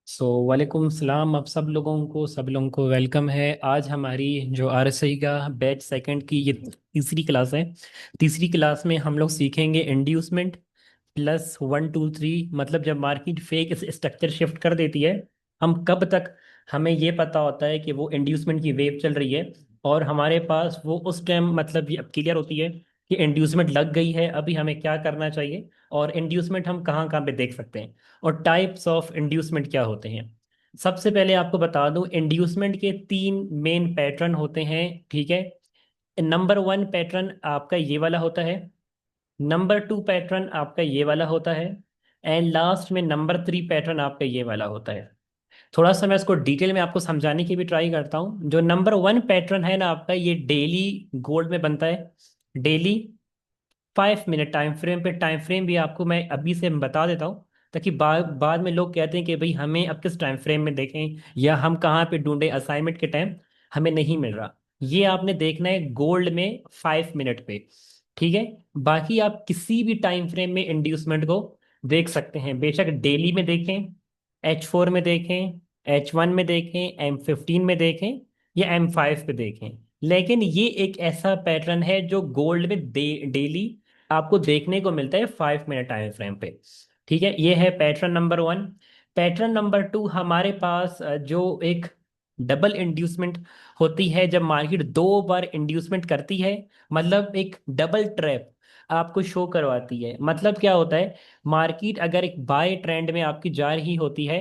वालेकुम सलाम। आप सब लोगों को वेलकम है। आज हमारी जो आरएसआई का बैच सेकंड की ये तीसरी क्लास है। तीसरी क्लास में हम लोग सीखेंगे इंड्यूसमेंट प्लस 1 2 3। मतलब जब मार्केट फेक स्ट्रक्चर शिफ्ट कर देती है, हम कब तक हमें ये पता होता है कि वो इंड्यूसमेंट की वेव चल रही है, और हमारे पास वो उस टाइम मतलब ये अब क्लियर होती है कि इंड्यूसमेंट लग गई है, अभी हमें क्या करना चाहिए और इंड्यूसमेंट हम कहाँ कहाँ पे देख सकते हैं और टाइप्स ऑफ इंड्यूसमेंट क्या होते हैं। सबसे पहले आपको बता दूं, इंड्यूसमेंट के तीन मेन पैटर्न होते हैं। ठीक है। नंबर वन पैटर्न आपका ये वाला होता है। नंबर टू पैटर्न आपका ये वाला होता है। एंड लास्ट में नंबर थ्री पैटर्न आपका ये वाला होता है। थोड़ा सा मैं इसको डिटेल में आपको समझाने की भी ट्राई करता हूँ। जो नंबर वन पैटर्न है ना आपका, ये डेली गोल्ड में बनता है। डेली 5 मिनट टाइम फ्रेम पे। टाइम फ्रेम भी आपको मैं अभी से बता देता हूँ, ताकि बाद में लोग कहते हैं कि भाई हमें अब किस टाइम फ्रेम में देखें या हम कहाँ पे ढूंढें, असाइनमेंट के टाइम हमें नहीं मिल रहा। ये आपने देखना है गोल्ड में 5 मिनट पे। ठीक है। बाकी आप किसी भी टाइम फ्रेम में इंड्यूसमेंट को देख सकते हैं, बेशक डेली में देखें, H4 में देखें, H1 में देखें, M15 में देखें या M5 पे देखें। लेकिन ये एक ऐसा पैटर्न है जो गोल्ड में डेली आपको देखने को मिलता है 5 मिनट टाइम फ्रेम पे। ठीक है, ये है pattern number one. Pattern number two हमारे पास जो एक डबल इंड्यूसमेंट होती है, जब मार्केट दो बार इंड्यूसमेंट करती है, मतलब एक डबल ट्रैप आपको शो करवाती है। मतलब क्या होता है, मार्केट अगर एक बाय ट्रेंड में आपकी जा रही होती है,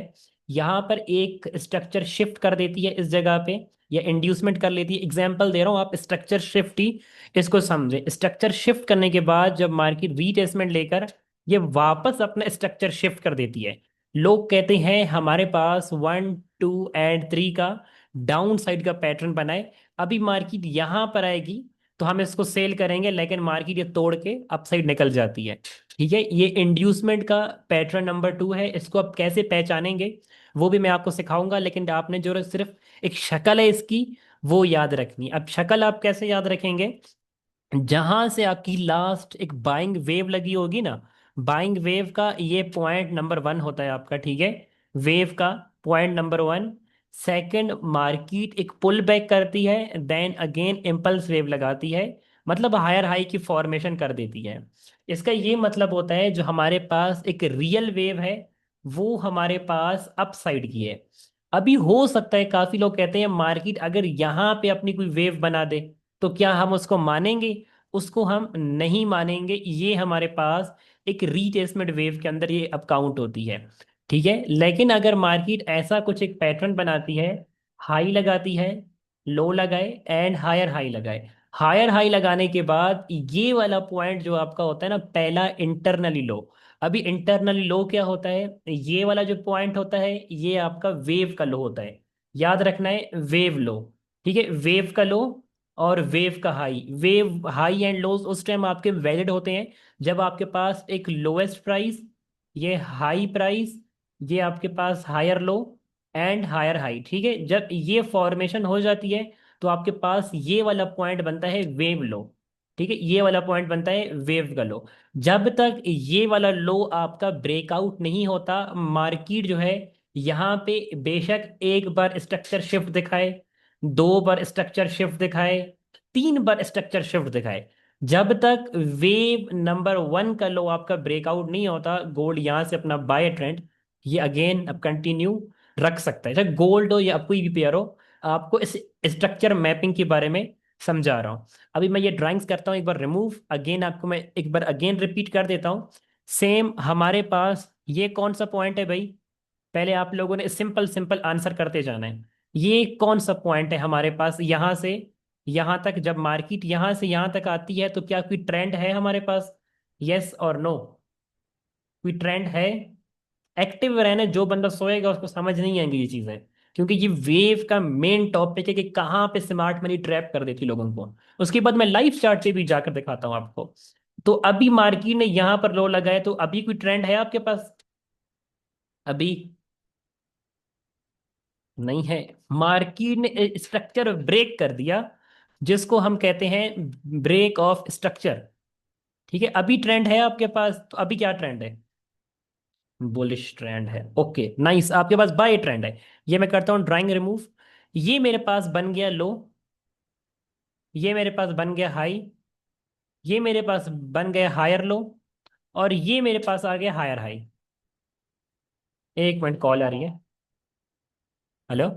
यहाँ पर एक स्ट्रक्चर शिफ्ट कर देती है इस जगह पे, या इंड्यूसमेंट कर लेती है। एग्जांपल दे रहा हूँ, आप स्ट्रक्चर शिफ्ट ही इसको समझे। स्ट्रक्चर शिफ्ट करने के बाद जब मार्केट रीटेस्टमेंट लेकर ये वापस अपना स्ट्रक्चर शिफ्ट कर देती है, लोग कहते हैं हमारे पास 1 2 एंड 3 का डाउन साइड का पैटर्न बनाए। अभी मार्केट यहां पर आएगी तो हम इसको सेल करेंगे, लेकिन मार्केट ये तोड़ के अप साइड निकल जाती है। ठीक है, ये इंड्यूसमेंट का पैटर्न नंबर टू है। इसको आप कैसे पहचानेंगे वो भी मैं आपको सिखाऊंगा, लेकिन आपने जो सिर्फ एक शक्ल है इसकी वो याद रखनी। अब शक्ल आप कैसे याद रखेंगे, जहां से आपकी लास्ट एक बाइंग वेव लगी होगी ना, बाइंग वेव का ये पॉइंट नंबर वन होता है आपका। ठीक है, वेव का point number one. Second, market एक पुल बैक करती है, देन अगेन इम्पल्स वेव लगाती है, मतलब हायर हाई की फॉर्मेशन कर देती है। इसका ये मतलब होता है जो हमारे पास एक रियल वेव है वो हमारे पास अप साइड की है। अभी हो सकता है काफी लोग कहते हैं मार्केट अगर यहाँ पे अपनी कोई वेव बना दे तो क्या हम उसको मानेंगे? उसको हम नहीं मानेंगे। ये हमारे पास एक रीट्रेसमेंट वेव के अंदर ये अब काउंट होती है। ठीक है, लेकिन अगर मार्केट ऐसा कुछ एक पैटर्न बनाती है, हाई लगाती है, लो लगाए एंड हायर हाई लगाए, हायर हाई लगाने के बाद ये वाला पॉइंट जो आपका होता है ना, पहला इंटरनली लो। अभी इंटरनली लो क्या होता है, ये वाला जो पॉइंट होता है ये आपका वेव का लो होता है। याद रखना है, वेव लो। ठीक है, वेव का लो और वेव का high. Wave high and lows उस टाइम आपके वैलिड होते हैं जब आपके पास एक लोएस्ट प्राइस, ये हाई प्राइस, ये आपके पास higher low and higher high. ठीक है, जब ये फॉर्मेशन हो जाती है तो आपके पास ये वाला पॉइंट बनता है वेव लो। ठीक है, ये वाला पॉइंट बनता है वेव का लो। जब तक ये वाला लो आपका ब्रेकआउट नहीं होता, मार्केट जो है यहाँ पे बेशक एक बार स्ट्रक्चर शिफ्ट दिखाए, दो बार स्ट्रक्चर शिफ्ट दिखाए, तीन बार स्ट्रक्चर शिफ्ट दिखाए, जब तक वेव नंबर वन का लो आपका ब्रेकआउट नहीं होता, गोल्ड यहां से अपना बाय ट्रेंड ये अगेन अब कंटिन्यू रख सकता है। चाहे गोल्ड हो या अब कोई भी पेयर हो, आपको इस स्ट्रक्चर मैपिंग के बारे में समझा रहा हूं। अभी मैं ये ड्राइंग्स करता हूं, एक बार रिमूव, अगेन आपको मैं एक बार अगेन रिपीट कर देता हूं। सेम हमारे पास ये कौन सा पॉइंट है भाई, पहले आप लोगों ने सिंपल सिंपल आंसर करते जाना है। ये कौन सा पॉइंट है हमारे पास, यहां से यहां तक, जब मार्केट यहां से यहां तक आती है तो क्या कोई ट्रेंड है हमारे पास? यस और नो? कोई ट्रेंड है? एक्टिव रहने, जो बंदा सोएगा उसको समझ नहीं आएंगी ये चीजें, क्योंकि ये वेव का मेन टॉपिक है कि कहाँ पे स्मार्ट मनी ट्रैप कर देती लोगों को। उसके बाद मैं लाइव चार्ट पे भी जाकर दिखाता हूँ आपको। तो अभी मार्केट ने यहां पर लो लगाए, तो अभी कोई ट्रेंड है आपके पास? अभी नहीं है। मार्केट ने स्ट्रक्चर ब्रेक कर दिया, जिसको हम कहते हैं ब्रेक ऑफ स्ट्रक्चर। ठीक है, अभी ट्रेंड है आपके पास? तो अभी क्या ट्रेंड है? बुलिश ट्रेंड है, ओके नाइस। आपके पास बाय ट्रेंड है, ये मैं करता हूँ ड्राइंग रिमूव। ये मेरे पास बन गया लो, ये मेरे पास बन गया हाई, ये मेरे पास बन गया हायर लो, और ये मेरे पास आ गया हायर हाई। एक मिनट, कॉल आ रही है। हेलो।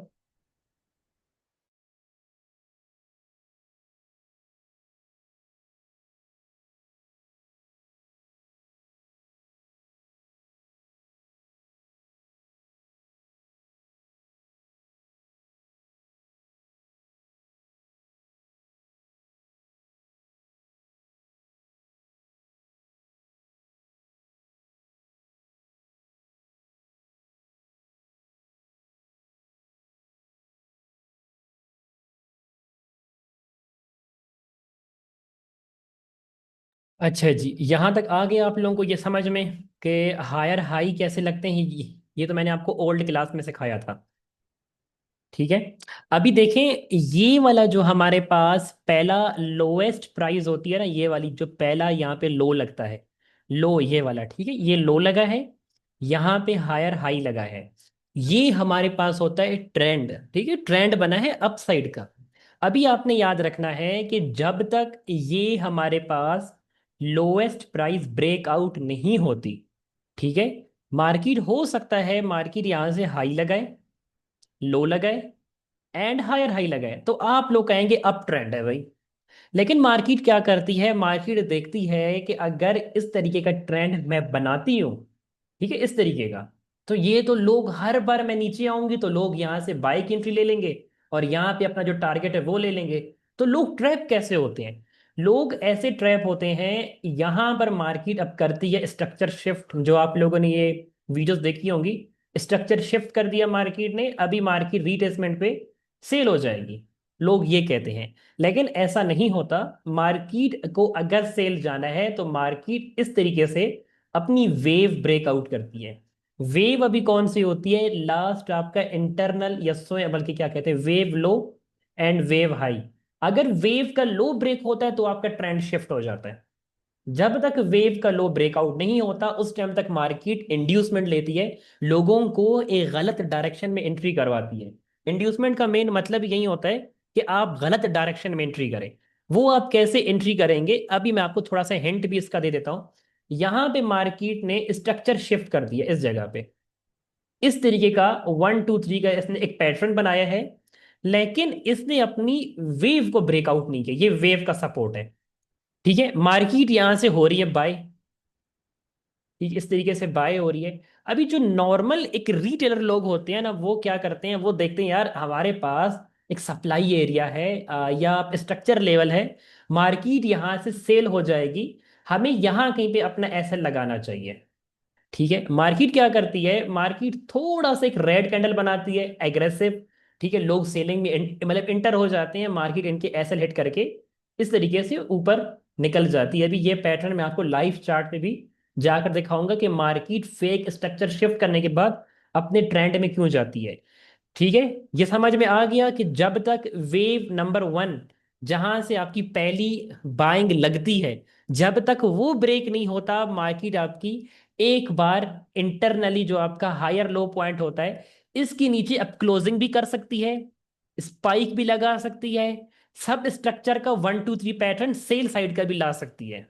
अच्छा जी, यहाँ तक आ गया आप लोगों को ये समझ में कि हायर हाई कैसे लगते हैं। ये तो मैंने आपको ओल्ड क्लास में सिखाया था। ठीक है। अभी देखें, ये वाला जो हमारे पास पहला लोएस्ट प्राइस होती है ना, ये वाली जो पहला यहाँ पे लो लगता है, लो ये वाला, ठीक है, ये लो लगा है, यहाँ पे हायर हाई लगा है। ये हमारे पास होता है ट्रेंड, ठीक है, ट्रेंड बना है अप साइड का। अभी आपने याद रखना है कि जब तक ये हमारे पास लोएस्ट प्राइस ब्रेकआउट नहीं होती, ठीक है, मार्केट हो सकता है मार्केट यहाँ से हाई लगाए, लो लगाए, एंड हायर हाई लगाए, तो आप लोग कहेंगे अप ट्रेंड है भाई। लेकिन मार्केट क्या करती है, मार्केट देखती है कि अगर इस तरीके का ट्रेंड मैं बनाती हूँ, ठीक है, इस तरीके का, तो ये तो लोग हर बार मैं नीचे आऊंगी तो लोग यहाँ से बाई की एंट्री ले लेंगे, और यहाँ पे अपना जो टारगेट है वो ले लेंगे। तो लोग ट्रैप कैसे होते हैं, लोग ऐसे ट्रैप होते हैं, यहाँ पर मार्केट अब करती है स्ट्रक्चर शिफ्ट, जो आप लोगों ने ये वीडियोस देखी होंगी। स्ट्रक्चर शिफ्ट कर दिया मार्केट ने, अभी मार्केट रीटेस्टमेंट पे सेल हो जाएगी, लोग ये कहते हैं। लेकिन ऐसा नहीं होता। मार्केट को अगर सेल जाना है तो मार्केट इस तरीके से अपनी वेव ब्रेकआउट करती है। वेव अभी कौन सी होती है, लास्ट आपका इंटरनल या स्वयं, बल्कि क्या कहते हैं, wave low and wave high. अगर वेव का लो ब्रेक होता है तो आपका ट्रेंड शिफ्ट हो जाता है। जब तक वेव का लो ब्रेकआउट नहीं होता उस टाइम तक मार्केट इंड्यूसमेंट लेती है, लोगों को एक गलत डायरेक्शन में एंट्री करवाती है। इंड्यूसमेंट का मेन मतलब यही होता है कि आप गलत डायरेक्शन में एंट्री करें। वो आप कैसे एंट्री करेंगे, अभी मैं आपको थोड़ा सा हिंट भी इसका दे देता हूं। यहां पे मार्केट ने स्ट्रक्चर शिफ्ट कर दिया इस जगह पे, इस तरीके का 1 2 3 का इसने एक पैटर्न बनाया है, लेकिन इसने अपनी वेव को ब्रेकआउट नहीं किया। ये वेव का सपोर्ट है, ठीक है, मार्केट यहां से हो रही है बाय, ठीक, इस तरीके से बाय हो रही है। अभी जो नॉर्मल एक रिटेलर लोग होते हैं ना, वो क्या करते हैं, वो देखते हैं यार हमारे पास एक सप्लाई एरिया है, या स्ट्रक्चर लेवल है, मार्केट यहाँ से सेल हो जाएगी, हमें यहाँ कहीं पे अपना एसएल लगाना चाहिए। ठीक है, मार्केट क्या करती है, मार्केट थोड़ा सा एक रेड कैंडल बनाती है एग्रेसिव, ठीक है, लोग सेलिंग में मतलब इंटर हो जाते हैं, मार्केट इनके एसएल हिट करके इस तरीके से ऊपर निकल जाती है। अभी ये पैटर्न मैं आपको लाइव चार्ट पे भी जाकर दिखाऊंगा कि मार्केट फेक स्ट्रक्चर शिफ्ट करने के बाद अपने ट्रेंड में क्यों जाती है। ठीक है, ये समझ में आ गया कि जब तक वेव नंबर 1, जहां से आपकी पहली बाइंग लगती है, जब तक वो ब्रेक नहीं होता, मार्केट आपकी एक बार इंटरनली जो आपका हायर लो पॉइंट होता है इसके नीचे अब क्लोजिंग भी कर सकती है, स्पाइक भी लगा सकती है, सब स्ट्रक्चर का 1 2 3 पैटर्न सेल साइड का भी ला सकती है।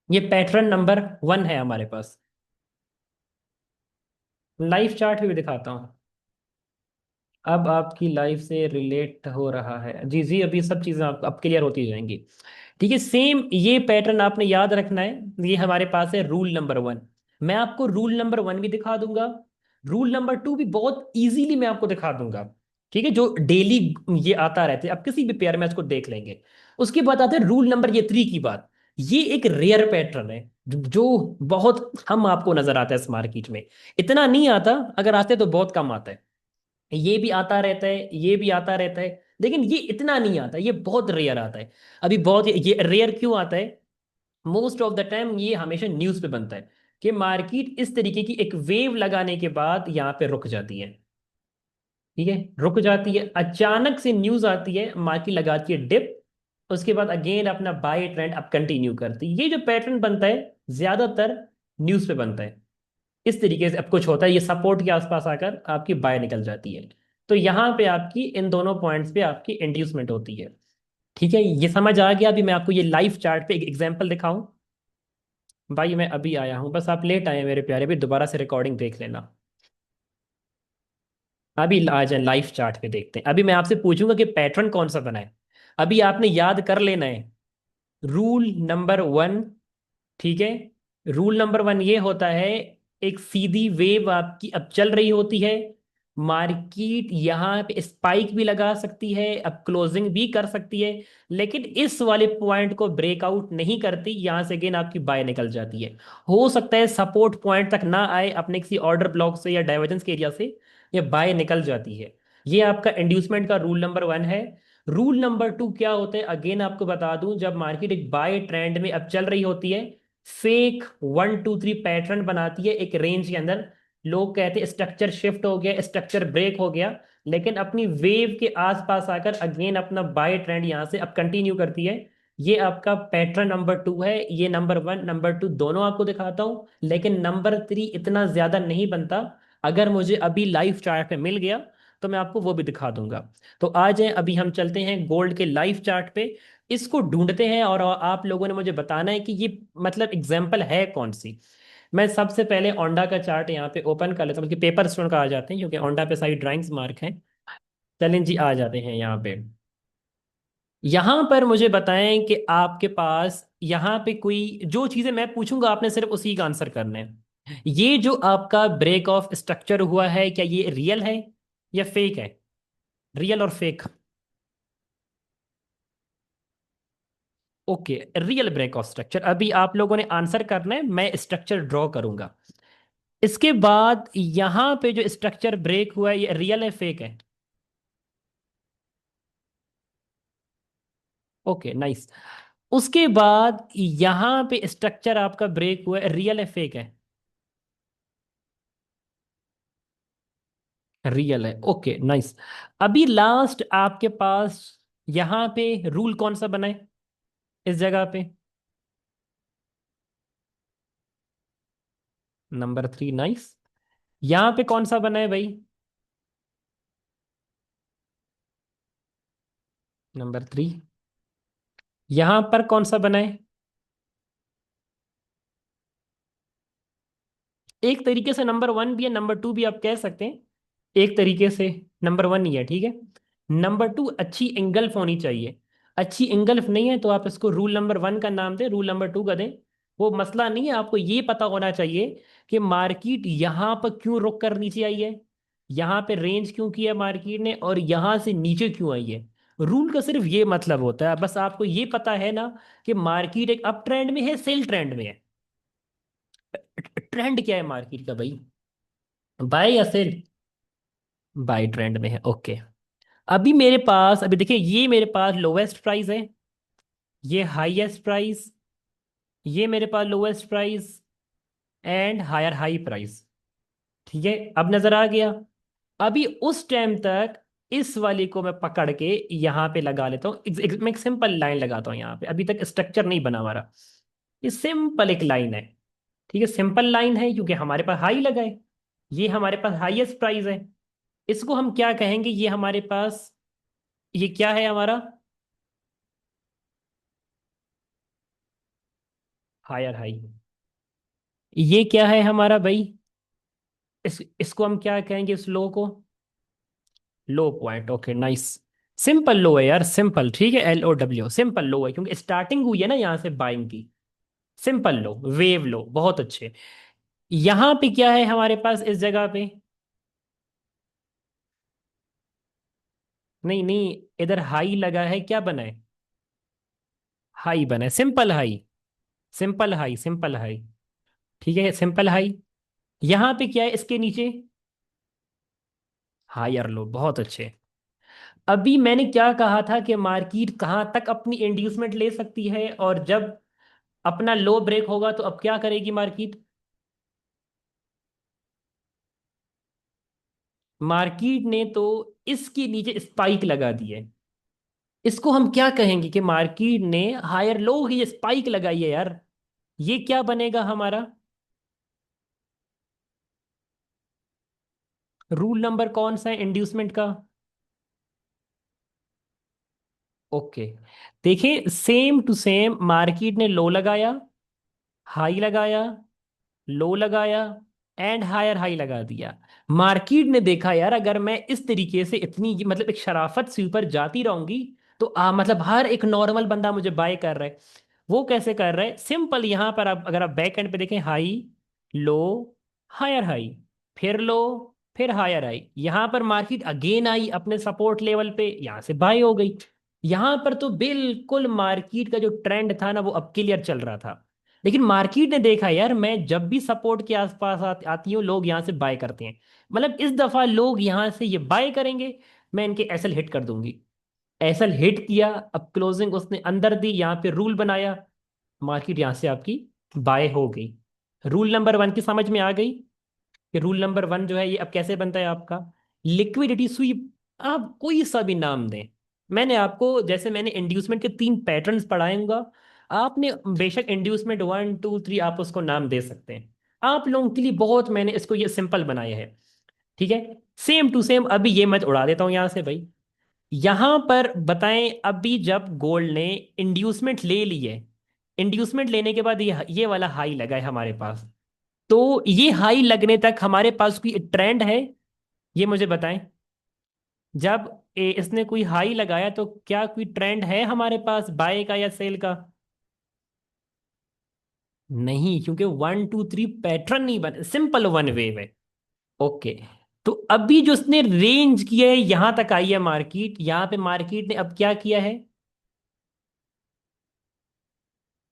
ये पैटर्न नंबर 1 है हमारे पास। लाइव चार्ट भी दिखाता हूँ। अब आपकी लाइफ से रिलेट हो रहा है, जी जी, अभी सब चीज़ें आप अब क्लियर होती जाएंगी। ठीक है, सेम ये पैटर्न आपने याद रखना है। ये हमारे पास है रूल नंबर 1। मैं आपको रूल नंबर 1 भी दिखा दूंगा, रूल नंबर 2 भी बहुत इजीली मैं आपको दिखा दूंगा। ठीक है, जो डेली ये आता रहता है, अब किसी भी पेयर में इसको देख लेंगे। उसके बाद आते हैं रूल नंबर ये 3 की बात। ये एक रेयर पैटर्न है, जो बहुत हम आपको नजर आता है इस मार्केट में। इतना नहीं आता, अगर आते तो बहुत कम आता है। ये भी आता रहता है, ये भी आता रहता है, लेकिन ये इतना नहीं आता, ये बहुत रेयर आता है। अभी बहुत ये रेयर क्यों आता है, मोस्ट ऑफ द टाइम ये हमेशा न्यूज पे बनता है कि मार्केट इस तरीके की एक वेव लगाने के बाद यहाँ पे रुक जाती है। ठीक है, रुक जाती है, अचानक से न्यूज आती है, मार्केट लगाती है डिप, उसके बाद अगेन अपना बाय ट्रेंड अब कंटिन्यू करती है। ये जो पैटर्न बनता है ज्यादातर न्यूज पे बनता है। इस तरीके से अब कुछ होता है, ये सपोर्ट के आसपास आकर आपकी बाय निकल जाती है। तो यहाँ पे आपकी इन दोनों पॉइंट्स पे आपकी इंड्यूसमेंट होती है। ठीक है, ये समझ आ गया। अभी मैं आपको ये लाइव चार्ट पे एक एग्जांपल दिखाऊं। भाई मैं अभी आया हूँ, बस आप लेट आए मेरे प्यारे, भी दोबारा से रिकॉर्डिंग देख लेना। अभी आ जाए लाइव चार्ट पे देखते हैं। अभी मैं आपसे पूछूंगा कि पैटर्न कौन सा बना है। अभी आपने याद कर लेना है रूल नंबर वन। ठीक है, रूल नंबर वन ये होता है, एक सीधी वेव आपकी अब चल रही होती है, मार्केट यहाँ पे स्पाइक भी लगा सकती है, अब क्लोजिंग भी कर सकती है, लेकिन इस वाले पॉइंट को ब्रेकआउट नहीं करती, यहां से अगेन आपकी बाय निकल जाती है। हो सकता है सपोर्ट पॉइंट तक ना आए अपने किसी ऑर्डर ब्लॉक से या डाइवर्जेंस के एरिया से, ये बाय निकल जाती है। ये आपका इंड्यूसमेंट का रूल नंबर वन है। रूल नंबर टू क्या होता है, अगेन आपको बता दूं, जब मार्केट एक बाय ट्रेंड में अब चल रही होती है, फेक 1 2 3 पैटर्न बनाती है एक रेंज के अंदर, लोग कहते हैं स्ट्रक्चर शिफ्ट हो गया, स्ट्रक्चर ब्रेक हो गया, लेकिन अपनी वेव के आसपास आकर अगेन अपना बाय ट्रेंड यहां से अब कंटिन्यू करती है। ये आपका पैटर्न नंबर टू है। ये नंबर वन नंबर टू दोनों आपको दिखाता हूं, लेकिन नंबर थ्री इतना ज्यादा नहीं बनता। अगर मुझे अभी लाइव चार्ट पे मिल गया तो मैं आपको वो भी दिखा दूंगा। तो आ जाए, अभी हम चलते हैं गोल्ड के लाइव चार्ट पे, इसको ढूंढते हैं, और आप लोगों ने मुझे बताना है कि ये मतलब एग्जाम्पल है कौन सी। मैं सबसे पहले ओंडा का चार्ट यहाँ पे ओपन कर लेता हूँ, बल्कि पेपर स्टोन का आ जाते हैं क्योंकि ओंडा पे सारी ड्राइंग्स मार्क हैं। चलें जी, आ जाते हैं यहाँ पे। यहाँ पर मुझे बताएं कि आपके पास यहाँ पे कोई जो चीज़ें मैं पूछूंगा आपने सिर्फ उसी का आंसर करना है। ये जो आपका ब्रेक ऑफ स्ट्रक्चर हुआ है, क्या ये रियल है या फेक है? रियल और fake. Okay, real break of structure. अभी आप लोगों ने आंसर करना है, मैं स्ट्रक्चर ड्रॉ करूंगा। इसके बाद यहां पे जो स्ट्रक्चर ब्रेक हुआ है, ये रियल है फेक है? Okay nice. उसके बाद यहां पे स्ट्रक्चर आपका ब्रेक हुआ है, रियल है फेक है? रियल है, ओके नाइस। अभी लास्ट आपके पास यहां पे रूल कौन सा बना है इस जगह पे? Number three, nice. यहां पे कौन सा बना है भाई? Number three. यहां पर कौन सा बना है? एक तरीके से नंबर वन भी है, नंबर टू भी आप कह सकते हैं। एक तरीके से नंबर वन ही है, ठीक है। नंबर टू अच्छी एंगल्फ होनी चाहिए। अच्छी एंगल्फ नहीं है तो आप इसको रूल नंबर वन का नाम दें, रूल नंबर टू का दें। वो मसला नहीं है, आपको ये पता होना चाहिए कि मार्केट यहाँ पर क्यों रुक कर नीचे आई है, यहाँ पे रेंज क्यों किया मार्केट ने, और यहाँ से नीचे क्यों आई है। रूल का सिर्फ ये मतलब होता है, बस आपको ये पता है ना कि मार्केट एक अप ट्रेंड में है, सेल ट्रेंड में है। ट्रेंड क्या है मार्केट का भाई? बाय या सेल? बाय ट्रेंड में है, ओके। अभी मेरे पास, अभी देखिए, ये मेरे पास लोवेस्ट प्राइस है, ये हाईएस्ट प्राइस, ये मेरे पास lowest price and higher high price. ठीक है, अब नजर आ गया। अभी उस टाइम तक इस वाली को मैं पकड़ के यहाँ पे लगा लेता हूँ। मैं एक सिंपल लाइन लगाता हूँ यहाँ पे, अभी तक स्ट्रक्चर नहीं बना हमारा, ये सिंपल एक लाइन है। ठीक है, सिंपल लाइन है क्योंकि हमारे पास हाई लगा है, ये हमारे पास हाईएस्ट प्राइस है। इसको हम क्या कहेंगे, ये हमारे पास, ये क्या है हमारा? Higher high. ये क्या है हमारा भाई? इसको हम क्या कहेंगे, इस लो को? लो पॉइंट, ओके नाइस। सिंपल लो है यार, सिंपल, ठीक है, LOW, सिंपल लो है क्योंकि स्टार्टिंग हुई है ना यहाँ से बाइंग की। सिंपल लो, वेव लो, बहुत अच्छे। यहाँ पे क्या है हमारे पास इस जगह पे? नहीं नहीं, इधर हाई लगा है, क्या बना है? हाई बना है, simple high, simple high, simple high. ठीक है, सिंपल हाई। यहाँ पे क्या है इसके नीचे? हायर लो, बहुत अच्छे। अभी मैंने क्या कहा था कि मार्केट कहाँ तक अपनी इंड्यूसमेंट ले सकती है, और जब अपना लो ब्रेक होगा तो अब क्या करेगी मार्केट? मार्केट ने तो इसके नीचे स्पाइक लगा दी है। इसको हम क्या कहेंगे कि मार्केट ने हायर लो की स्पाइक लगाई है यार। ये क्या बनेगा हमारा? रूल नंबर कौन सा है इंड्यूसमेंट का? ओके, देखिए सेम टू सेम मार्केट ने लो लगाया, हाई लगाया, लो लगाया, एंड हायर हाई लगा दिया। मार्केट ने देखा यार अगर मैं इस तरीके से इतनी मतलब एक शराफत से ऊपर जाती रहूंगी तो मतलब हर एक नॉर्मल बंदा मुझे बाय कर रहा है। वो कैसे कर रहा है? सिंपल, यहां पर आप अगर आप बैक एंड पे देखें, हाई, लो, हायर हाई, फिर लो, फिर हायर हाई, यहां पर मार्केट अगेन आई अपने सपोर्ट लेवल पे, यहां से बाय हो गई। यहां पर तो बिल्कुल मार्केट का जो ट्रेंड था ना वो अब क्लियर चल रहा था। लेकिन मार्केट ने देखा यार मैं जब भी सपोर्ट के आसपास आती हूँ लोग यहाँ से बाय करते हैं, मतलब इस दफा लोग यहाँ से ये बाय करेंगे, मैं इनके एसएल हिट कर दूंगी। एसएल हिट किया, अब क्लोजिंग उसने अंदर दी, यहाँ पे रूल बनाया, मार्केट यहाँ से आपकी बाय हो गई। रूल नंबर वन की समझ में आ गई कि रूल नंबर वन जो है ये अब कैसे बनता है आपका? Liquidity SVEEP. आप कोई सा भी नाम दें, मैंने आपको जैसे मैंने इंड्यूसमेंट के 3 पैटर्न्स पढ़ाऊंगा, आपने बेशक इंड्यूसमेंट 1 2 3 आप उसको नाम दे सकते हैं। आप लोगों के लिए बहुत मैंने इसको ये सिंपल बनाया है। ठीक है, सेम टू सेम अभी ये मैं उड़ा देता हूँ यहाँ से भाई। यहां पर बताएं, अभी जब गोल्ड ने इंड्यूसमेंट ले ली है, इंड्यूसमेंट लेने के बाद ये वाला हाई लगा है हमारे पास, तो ये हाई लगने तक हमारे पास कोई ट्रेंड है? ये मुझे बताएं। जब इसने कोई हाई लगाया तो क्या कोई ट्रेंड है हमारे पास बाय का या सेल का? नहीं, क्योंकि 1 2 3 पैटर्न नहीं बने, सिंपल वन वेव है। ओके, तो अभी जो उसने रेंज किया है यहां तक आई है मार्केट, यहां पे मार्केट ने अब क्या किया है?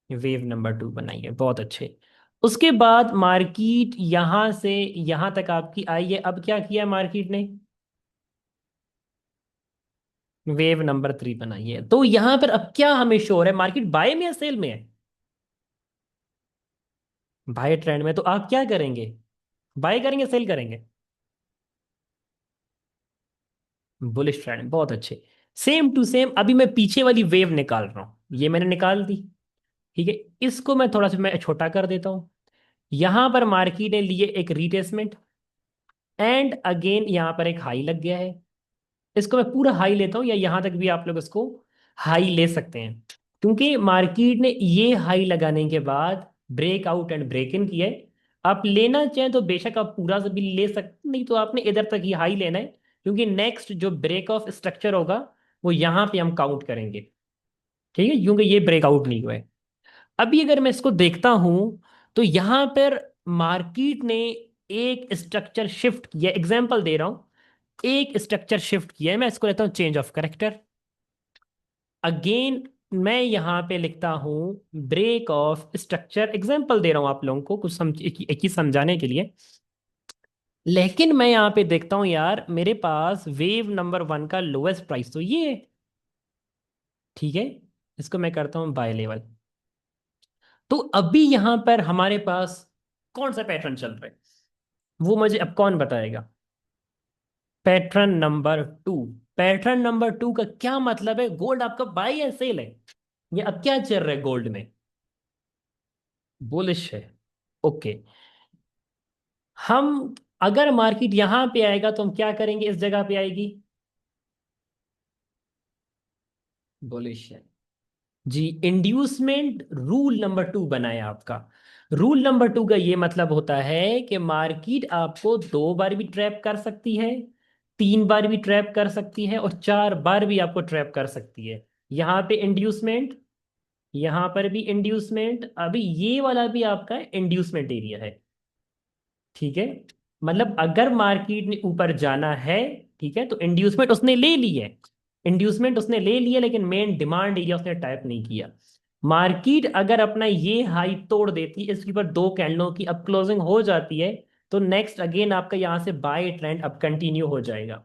वेव नंबर 2 बनाई है, बहुत अच्छे। उसके बाद मार्केट यहां से यहां तक आपकी आई है, अब क्या किया मार्केट ने? वेव नंबर 3 बनाई है। तो यहां पर अब क्या हमें शोर है, मार्केट बाय में या सेल में है? बाय ट्रेंड में, तो आप क्या करेंगे? बाय करेंगे सेल करेंगे? बुलिश ट्रेंड, बहुत अच्छे। सेम टू सेम अभी मैं पीछे वाली वेव निकाल रहा हूं, ये मैंने निकाल दी। ठीक है, इसको मैं थोड़ा सा मैं छोटा कर देता हूं। यहां पर मार्केट ने लिए एक रिटेस्टमेंट, एंड अगेन यहां पर एक हाई लग गया है। इसको मैं पूरा हाई लेता हूँ, या यहां तक भी आप लोग इसको हाई ले सकते हैं, क्योंकि मार्केट ने ये हाई लगाने के बाद ब्रेकआउट एंड ब्रेक इन किया है। आप लेना चाहें तो बेशक आप पूरा से भी ले सकते, नहीं तो आपने इधर तक ही हाई लेना है, क्योंकि नेक्स्ट जो ब्रेक ऑफ स्ट्रक्चर होगा वो यहां पे हम काउंट करेंगे। ठीक है, क्योंकि ये ब्रेकआउट नहीं हुआ है। अभी अगर मैं इसको देखता हूं तो यहां पर मार्केट ने एक स्ट्रक्चर शिफ्ट किया, एग्जांपल दे रहा हूं, एक स्ट्रक्चर शिफ्ट किया है, मैं इसको लेता हूं चेंज ऑफ करेक्टर। अगेन मैं यहां पे लिखता हूं ब्रेक ऑफ स्ट्रक्चर, एग्जांपल दे रहा हूं आप लोगों को कुछ एक ही समझाने के लिए। लेकिन मैं यहां पे देखता हूं यार मेरे पास वेव नंबर 1 का लोएस्ट प्राइस तो ये है। ठीक है, इसको मैं करता हूं बाय लेवल। तो अभी यहां पर हमारे पास कौन सा पैटर्न चल रहा है वो मुझे अब कौन बताएगा? Pattern number 2। पैटर्न नंबर 2 का क्या मतलब है? गोल्ड आपका बाय या सेल है? ये अब क्या चल रहा है गोल्ड में? बुलिश है। ओके, हम अगर मार्केट यहां पे आएगा तो हम क्या करेंगे? इस जगह पे आएगी, बुलिश है। जी, इंड्यूसमेंट रूल नंबर 2 बनाया आपका। रूल नंबर 2 का ये मतलब होता है कि मार्केट आपको 2 बार भी ट्रैप कर सकती है, 3 बार भी ट्रैप कर सकती है, और 4 बार भी आपको ट्रैप कर सकती है। यहाँ पे इंड्यूसमेंट, यहाँ पर भी इंड्यूसमेंट, अभी ये वाला भी आपका इंड्यूसमेंट एरिया है। ठीक है, मतलब अगर मार्केट ने ऊपर जाना है, ठीक है, तो इंड्यूसमेंट उसने ले ली है, इंड्यूसमेंट उसने ले लिया, लेकिन मेन डिमांड एरिया उसने टाइप नहीं किया। मार्केट अगर अपना ये हाई तोड़ देती, इसके ऊपर 2 कैंडलों की अब क्लोजिंग हो जाती है, तो नेक्स्ट अगेन आपका यहाँ से बाय ट्रेंड अब कंटिन्यू हो जाएगा।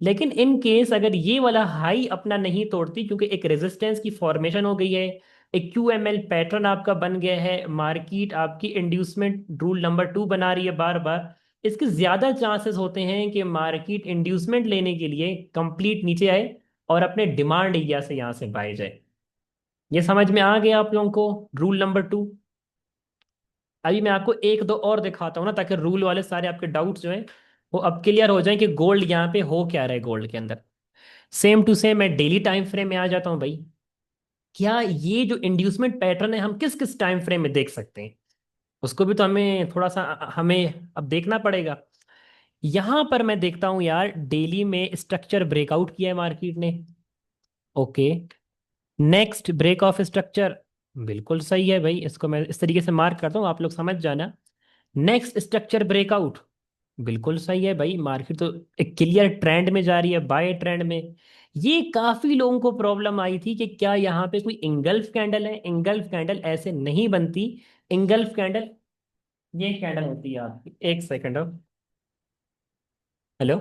लेकिन इन केस अगर ये वाला हाई अपना नहीं तोड़ती, क्योंकि एक रेजिस्टेंस की फॉर्मेशन हो गई है, एक QML पैटर्न आपका बन गया है, मार्केट आपकी इंड्यूसमेंट रूल नंबर 2 बना रही है बार बार, इसके ज्यादा चांसेस होते हैं कि मार्केट इंड्यूसमेंट लेने के लिए कंप्लीट नीचे आए और अपने डिमांड एरिया से यहां से बाय जाए। ये समझ में आ गया आप लोगों को रूल नंबर 2? अभी मैं आपको एक दो और दिखाता हूँ ना, ताकि रूल वाले सारे आपके डाउट्स जो हैं वो अब क्लियर हो जाए कि गोल्ड यहाँ पे हो क्या रहा है गोल्ड के अंदर। सेम टू सेम मैं डेली टाइम फ्रेम में आ जाता हूँ भाई। क्या ये जो इंड्यूसमेंट पैटर्न है हम किस किस टाइम फ्रेम में देख सकते हैं, उसको भी तो हमें थोड़ा सा हमें अब देखना पड़ेगा। यहां पर मैं देखता हूं यार डेली में स्ट्रक्चर ब्रेकआउट किया है मार्केट ने। Okay. Next break of structure, बिल्कुल सही है भाई, इसको मैं इस तरीके से मार्क करता हूँ, आप लोग समझ जाना। नेक्स्ट स्ट्रक्चर ब्रेकआउट, बिल्कुल सही है भाई, मार्केट तो एक क्लियर ट्रेंड में जा रही है, बाय ट्रेंड में। ये काफी लोगों को प्रॉब्लम आई थी कि क्या यहाँ पे कोई इंगल्फ कैंडल है, इंगल्फ कैंडल ऐसे नहीं बनती। इंगल्फ कैंडल ये कैंडल होती है आपकी, एक सेकंड। हेलो।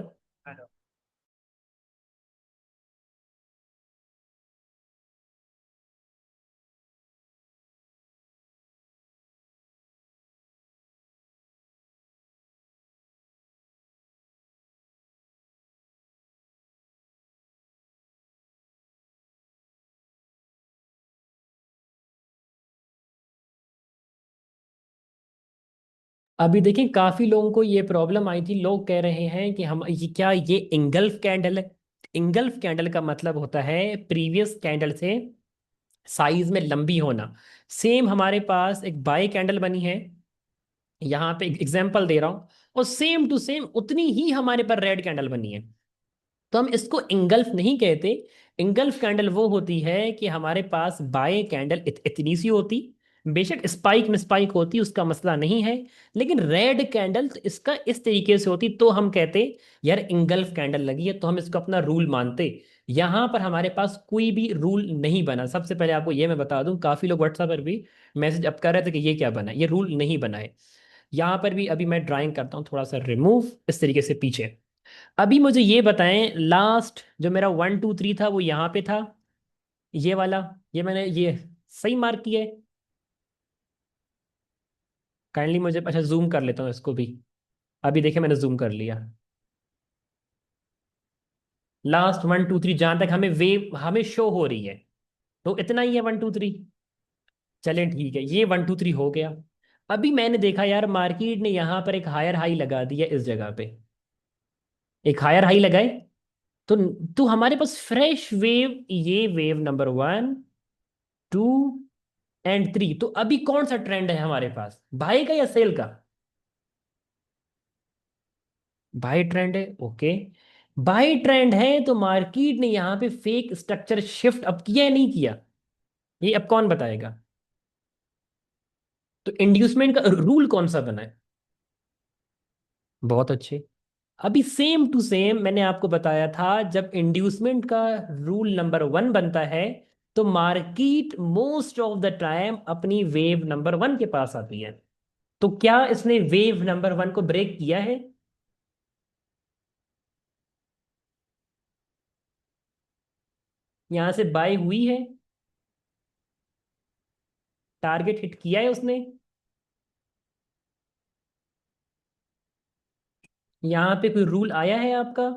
अभी देखिए काफी लोगों को ये प्रॉब्लम आई थी, लोग कह रहे हैं कि हम ये क्या ये इंगल्फ कैंडल है। इंगल्फ कैंडल का मतलब होता है प्रीवियस कैंडल से साइज में लंबी होना। सेम हमारे पास एक बाय कैंडल बनी है, यहाँ पे एग्जांपल दे रहा हूँ, और सेम टू सेम उतनी ही हमारे पर रेड कैंडल बनी है। तो हम इसको इंगल्फ नहीं कहते। इंगल्फ कैंडल वो होती है कि हमारे पास बाय कैंडल इतनी सी होती, बेशक स्पाइक में स्पाइक होती, उसका मसला नहीं है, लेकिन रेड कैंडल इसका इस तरीके से होती तो हम कहते यार इंगल्फ कैंडल लगी है, तो हम इसको अपना रूल मानते। यहां पर हमारे पास कोई भी रूल नहीं बना, सबसे पहले आपको ये मैं बता दूं, काफी लोग व्हाट्सएप पर भी मैसेज अप कर रहे थे कि ये क्या बना, ये रूल नहीं बना है। यहां पर भी अभी मैं ड्राइंग करता हूँ थोड़ा सा रिमूव इस तरीके से पीछे। अभी मुझे ये बताएं, लास्ट जो मेरा 1 2 3 था वो यहाँ पे था, ये वाला, ये मैंने ये सही मार्क किया है। काइंडली मुझे अच्छा जूम कर लेता हूँ इसको भी। अभी देखिए मैंने जूम कर लिया। लास्ट 1 2 3 जहां तक हमें वेव हमें शो हो रही है, तो इतना ही है 1 2 3। चलें ठीक है, ये 1 2 3 हो गया। अभी मैंने देखा यार मार्केट ने यहाँ पर एक हायर हाई लगा दिया इस जगह पे, एक हायर हाई लगाए। तो तो हमारे पास फ्रेश वेव, ये वेव नंबर 1 2 एंड 3, तो अभी कौन सा ट्रेंड है हमारे पास, बाय का या सेल का? बाय ट्रेंड है, ओके। बाय ट्रेंड है तो मार्केट ने यहाँ पे फेक स्ट्रक्चर शिफ्ट अब किया है नहीं किया, ये अब कौन बताएगा? तो इंड्यूसमेंट का रूल कौन सा बना है? बहुत अच्छे। अभी सेम टू सेम मैंने आपको बताया था, जब इंड्यूसमेंट का रूल नंबर 1 बनता है तो market most of the time अपनी वेव नंबर 1 के पास आती है। तो क्या इसने वेव नंबर 1 को ब्रेक किया है? यहां से बाय हुई है, टारगेट हिट किया है उसने। यहाँ पे कोई रूल आया है आपका?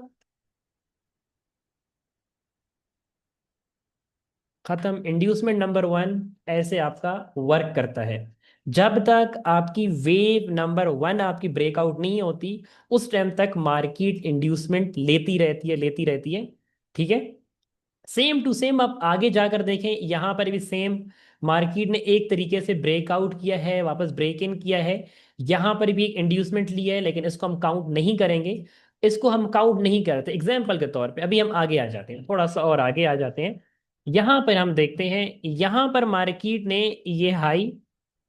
खत्म। इंड्यूसमेंट नंबर 1 ऐसे आपका वर्क करता है। जब तक आपकी वेव नंबर 1 आपकी ब्रेकआउट नहीं होती, उस टाइम तक मार्केट इंड्यूसमेंट लेती रहती है, लेती रहती है। ठीक है। सेम टू सेम आप आगे जाकर देखें, यहां पर भी सेम मार्केट ने एक तरीके से ब्रेकआउट किया है, वापस ब्रेक इन किया है। यहां पर भी एक इंड्यूसमेंट लिया है, लेकिन इसको हम काउंट नहीं करेंगे। इसको हम काउंट नहीं करते एग्जाम्पल के तौर पे। अभी हम आगे आ जाते हैं, थोड़ा सा और आगे आ जाते हैं। यहां पर हम देखते हैं, यहां पर मार्केट ने ये high,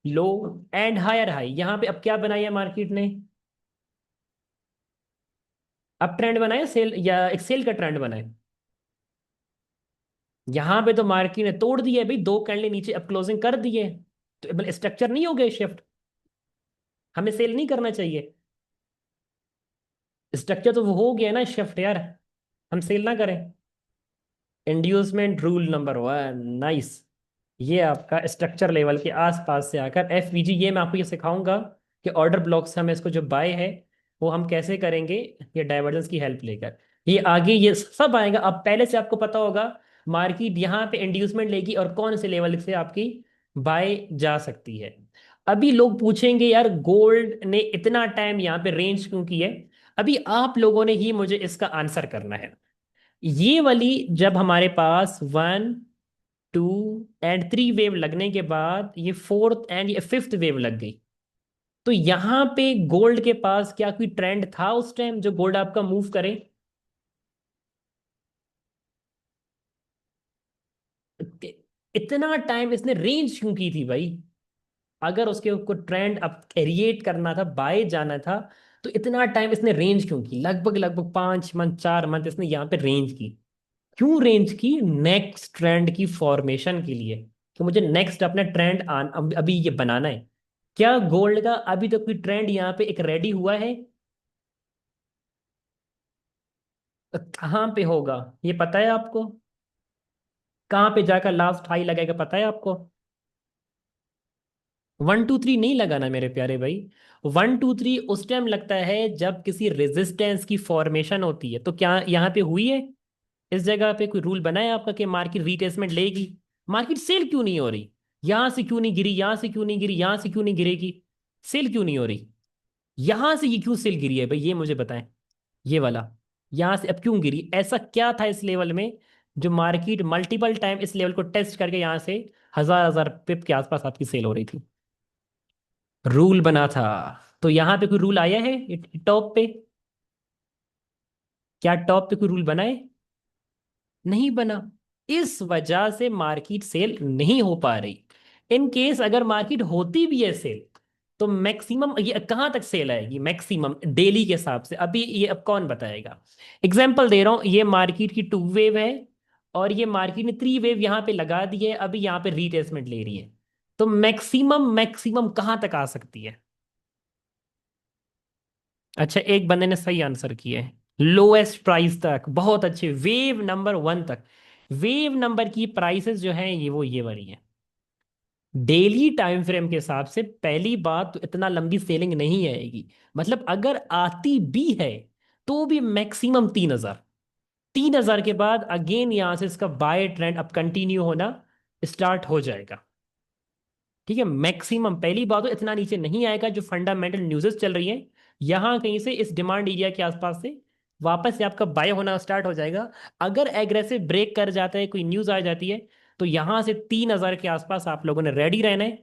low and higher high, यहां पे अब क्या बनाया मार्केट ने? अब ट्रेंड बनाया सेल, या एक सेल का ट्रेंड बनाया? यहां पे तो मार्केट ने तोड़ दिया है भाई, 2 कैंडल नीचे अब क्लोजिंग कर दिए। तो स्ट्रक्चर नहीं हो गया शिफ्ट, हमें सेल नहीं करना चाहिए। स्ट्रक्चर तो वो हो गया ना शिफ्ट यार, हम सेल ना करें। Inducement rule number 1, nice. ये आपका स्ट्रक्चर लेवल के आसपास से आकर एफवीजी, ये मैं आपको ये सिखाऊंगा कि ऑर्डर ब्लॉक से हमें इसको जो बाय है वो हम कैसे करेंगे, ये डाइवर्जेंस की हेल्प लेकर। ये आगे ये सब आएगा, अब पहले से आपको पता होगा मार्केट यहाँ पे इंड्यूसमेंट लेगी और कौन से लेवल से आपकी बाय जा सकती है। अभी लोग पूछेंगे यार गोल्ड ने इतना टाइम यहाँ पे रेंज क्यों की है? अभी आप लोगों ने ही मुझे इसका आंसर करना है। ये वाली, जब हमारे पास 1, 2 एंड 3 वेव लगने के बाद ये फोर्थ एंड ये फिफ्थ वेव लग गई, तो यहाँ पे गोल्ड के पास क्या कोई ट्रेंड था उस टाइम जो गोल्ड आपका मूव करे? इ- इतना टाइम इसने रेंज क्यों की थी भाई? अगर उसके को ट्रेंड अब क्रिएट करना था, बाय जाना था, तो इतना टाइम इसने रेंज क्यों की? लगभग लगभग 5 मंथ, 4 मंथ इसने यहाँ पे रेंज की। क्यों रेंज की? नेक्स्ट ट्रेंड की फॉर्मेशन के लिए, कि मुझे नेक्स्ट अपना ट्रेंड अभी ये बनाना है। क्या गोल्ड का अभी तक कोई ट्रेंड यहाँ पे एक रेडी हुआ है? तो कहाँ पे होगा ये पता है आपको? कहाँ पे जाकर लास्ट हाई लगेगा पता है आपको? 1, 2, 3 नहीं लगाना मेरे प्यारे भाई। 1, 2, 3 उस टाइम लगता है जब किसी रेजिस्टेंस की फॉर्मेशन होती है। तो क्या यहाँ पे हुई है? इस जगह पे कोई रूल बना है आपका कि मार्केट रीटेस्टमेंट लेगी? मार्केट सेल क्यों नहीं हो रही? यहां से क्यों नहीं गिरी, यहां से क्यों नहीं गिरी, यहां से क्यों नहीं गिरेगी? सेल क्यों नहीं हो रही? यहां से ये क्यों सेल गिरी है भाई, ये मुझे बताएं। ये वाला यहां से अब क्यों गिरी? ऐसा क्या था इस लेवल में जो मार्केट मल्टीपल टाइम इस लेवल को टेस्ट करके यहां से हजार हजार पिप के आसपास आपकी सेल हो रही थी? रूल बना था। तो यहां पे कोई रूल आया है टॉप पे? क्या टॉप पे कोई रूल बना है? नहीं बना। इस वजह से मार्केट सेल नहीं हो पा रही। इन केस अगर मार्केट होती भी है सेल, तो मैक्सिमम ये कहाँ तक सेल आएगी मैक्सिमम डेली के हिसाब से? अभी ये अब कौन बताएगा? एग्जाम्पल दे रहा हूँ, ये मार्केट की 2 वेव है, और ये मार्केट ने 3 वेव यहाँ पे लगा दी है, अभी यहाँ पे रीटेस्टमेंट ले रही है। तो मैक्सिमम मैक्सिमम कहाँ तक आ सकती है? अच्छा, एक बंदे ने सही आंसर किया है, लोएस्ट प्राइस तक। बहुत अच्छे, वेव नंबर 1 तक। वेव नंबर की प्राइसेस जो हैं ये ये वाली हैं। डेली टाइम फ्रेम के हिसाब से पहली बात तो इतना लंबी सेलिंग नहीं आएगी। मतलब अगर आती भी है तो भी मैक्सिमम 3,000। 3,000 के बाद अगेन यहां से इसका बाय ट्रेंड अब कंटिन्यू होना स्टार्ट हो जाएगा। ठीक है, मैक्सिमम पहली बात तो इतना नीचे नहीं आएगा। जो फंडामेंटल न्यूज़ेस चल रही है यहाँ कहीं से इस डिमांड एरिया के आसपास से वापस से आपका बाय होना स्टार्ट हो जाएगा। अगर एग्रेसिव ब्रेक कर जाता है, कोई न्यूज़ आ जाती है, तो यहाँ से 3,000 के आसपास आप लोगों ने रेडी रहना है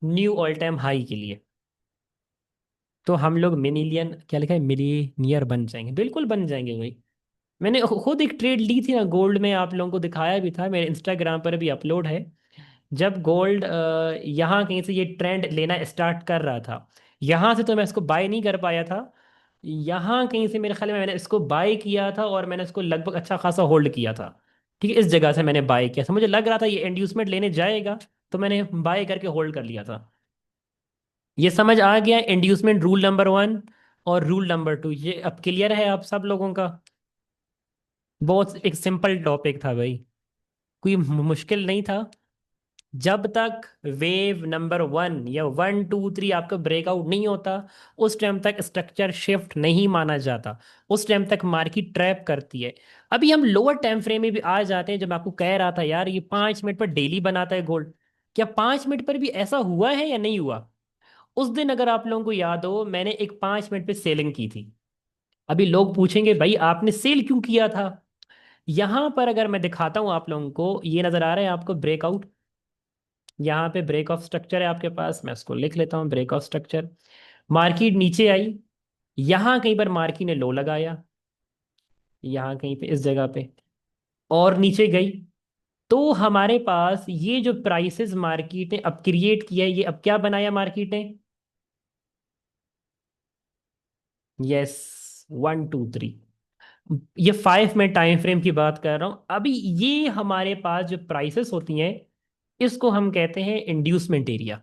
न्यू ऑल टाइम हाई के लिए। तो हम लोग मिलीनियन, क्या लिखा है, मिलीनियर बन जाएंगे, बिल्कुल बन जाएंगे भाई। मैंने खुद एक ट्रेड ली थी ना गोल्ड में, आप लोगों को दिखाया भी था, मेरे इंस्टाग्राम पर भी अपलोड है। जब गोल्ड यहाँ कहीं से ये ट्रेंड लेना स्टार्ट कर रहा था, यहाँ से तो मैं इसको बाय नहीं कर पाया था। यहाँ कहीं से मेरे ख्याल में मैंने इसको बाय किया था, और मैंने इसको लगभग अच्छा खासा होल्ड किया था। ठीक है, इस जगह से मैंने बाय किया था, मुझे लग रहा था ये इंड्यूसमेंट लेने जाएगा, तो मैंने बाय करके होल्ड कर लिया था। ये समझ आ गया इंड्यूसमेंट रूल नंबर 1 और रूल नंबर 2? ये अब क्लियर है आप सब लोगों का? बहुत एक सिंपल टॉपिक था भाई, कोई मुश्किल नहीं था। जब तक वेव नंबर 1 या 1, 2, 3 आपका ब्रेकआउट नहीं होता, उस टाइम तक स्ट्रक्चर शिफ्ट नहीं माना जाता। उस टाइम तक मार्केट ट्रैप करती है। अभी हम लोअर टाइम फ्रेम में भी आ जाते हैं। जब आपको कह रहा था यार ये 5 मिनट पर डेली बनाता है गोल्ड, क्या 5 मिनट पर भी ऐसा हुआ है या नहीं हुआ? उस दिन अगर आप लोगों को याद हो, मैंने एक 5 मिनट पे सेलिंग की थी। अभी लोग पूछेंगे भाई आपने सेल क्यों किया था? यहां पर अगर मैं दिखाता हूं आप लोगों को, ये नजर आ रहा है आपको ब्रेकआउट? यहाँ पे ब्रेक ऑफ स्ट्रक्चर है आपके पास, मैं इसको लिख लेता हूँ ब्रेक ऑफ स्ट्रक्चर। मार्केट नीचे आई, यहाँ कहीं पर मार्केट ने लो लगाया, यहाँ कहीं पे इस जगह पे, और नीचे गई। तो हमारे पास ये जो प्राइसेस मार्केट ने अब क्रिएट किया है, ये अब क्या बनाया मार्केट ने? यस, 1, 2, 3। ये 5 मिनट टाइम फ्रेम की बात कर रहा हूं अभी। ये हमारे पास जो प्राइसेस होती हैं, इसको हम कहते हैं इंड्यूसमेंट एरिया।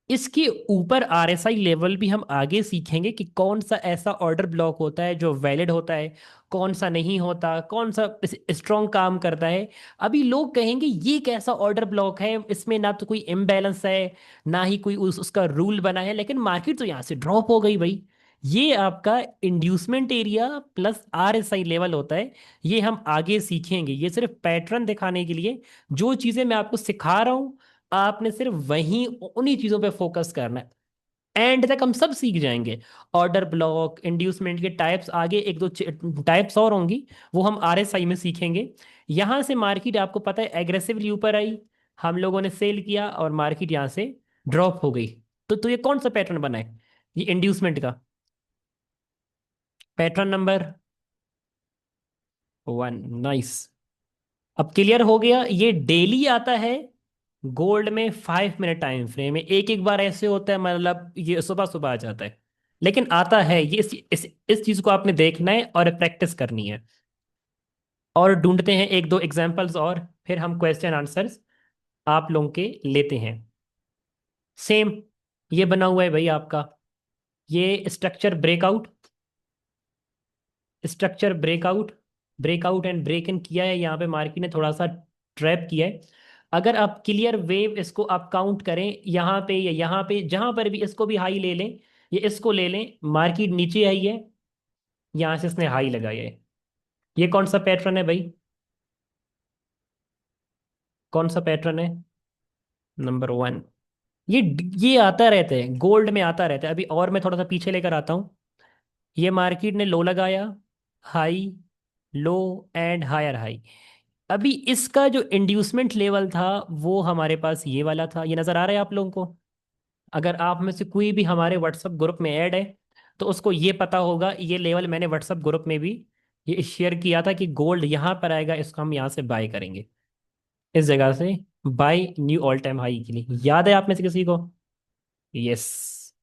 इसके ऊपर आरएसआई लेवल भी हम आगे सीखेंगे कि कौन सा ऐसा ऑर्डर ब्लॉक होता है जो वैलिड होता है, कौन सा नहीं होता, कौन सा स्ट्रॉन्ग काम करता है। अभी लोग कहेंगे ये कैसा ऑर्डर ब्लॉक है, इसमें ना तो कोई इम्बैलेंस है, ना ही कोई उसका रूल बना है, लेकिन मार्केट तो यहाँ से ड्रॉप हो गई भाई। ये आपका inducement area plus RSI level होता है। ये हम आगे सीखेंगे, ये सिर्फ पैटर्न दिखाने के लिए। जो चीज़ें मैं आपको सिखा रहा हूँ, आपने सिर्फ वहीं उन्हीं चीजों पे फोकस करना है। एंड तक हम सब सीख जाएंगे। ऑर्डर ब्लॉक, इंड्यूसमेंट के टाइप्स, आगे एक दो टाइप्स और होंगी, वो हम आरएसआई में सीखेंगे। यहाँ से मार्केट आपको पता है एग्रेसिवली ऊपर आई, हम लोगों ने सेल किया और मार्केट यहाँ से ड्रॉप हो गई। तो ये कौन सा पैटर्न बना है? ये इंड्यूसमेंट का पैटर्न नंबर 1। नाइस। अब क्लियर हो गया, ये डेली आता है गोल्ड में 5 मिनट टाइम फ्रेम में, एक एक बार ऐसे होता है, मतलब ये सुबह सुबह आ जाता है, लेकिन आता है ये। इस चीज को आपने देखना है और प्रैक्टिस करनी है। और ढूंढते हैं एक दो एग्जांपल्स और, फिर हम क्वेश्चन आंसर्स आप लोगों के लेते हैं। सेम ये बना हुआ है भाई आपका, ये structure breakout, structure breakout, breakout and break in किया है यहाँ पे, मार्केट ने थोड़ा सा ट्रैप किया है। अगर आप क्लियर वेव इसको आप काउंट करें, यहाँ पे या यहाँ पे जहां पर भी, इसको भी हाई ले लें, ये इसको ले लें, मार्केट नीचे आई है, यहाँ से इसने हाई लगाया है। ये कौन सा पैटर्न है भाई? कौन सा पैटर्न है? नंबर 1। ये ये आता रहता है गोल्ड में, आता रहता है। अभी और मैं थोड़ा सा पीछे लेकर आता हूँ। ये मार्केट ने लो लगाया, high, low and higher high. अभी इसका जो इंड्यूसमेंट लेवल था वो हमारे पास ये वाला था, ये नजर आ रहा है आप लोगों को? अगर आप में से कोई भी हमारे व्हाट्सएप ग्रुप में ऐड है तो उसको ये पता होगा, ये लेवल मैंने व्हाट्सएप ग्रुप में भी ये शेयर किया था कि गोल्ड यहाँ पर आएगा, इसको हम यहाँ से बाय करेंगे, इस जगह से buy new all time high के लिए। याद है आप में से किसी को? यस।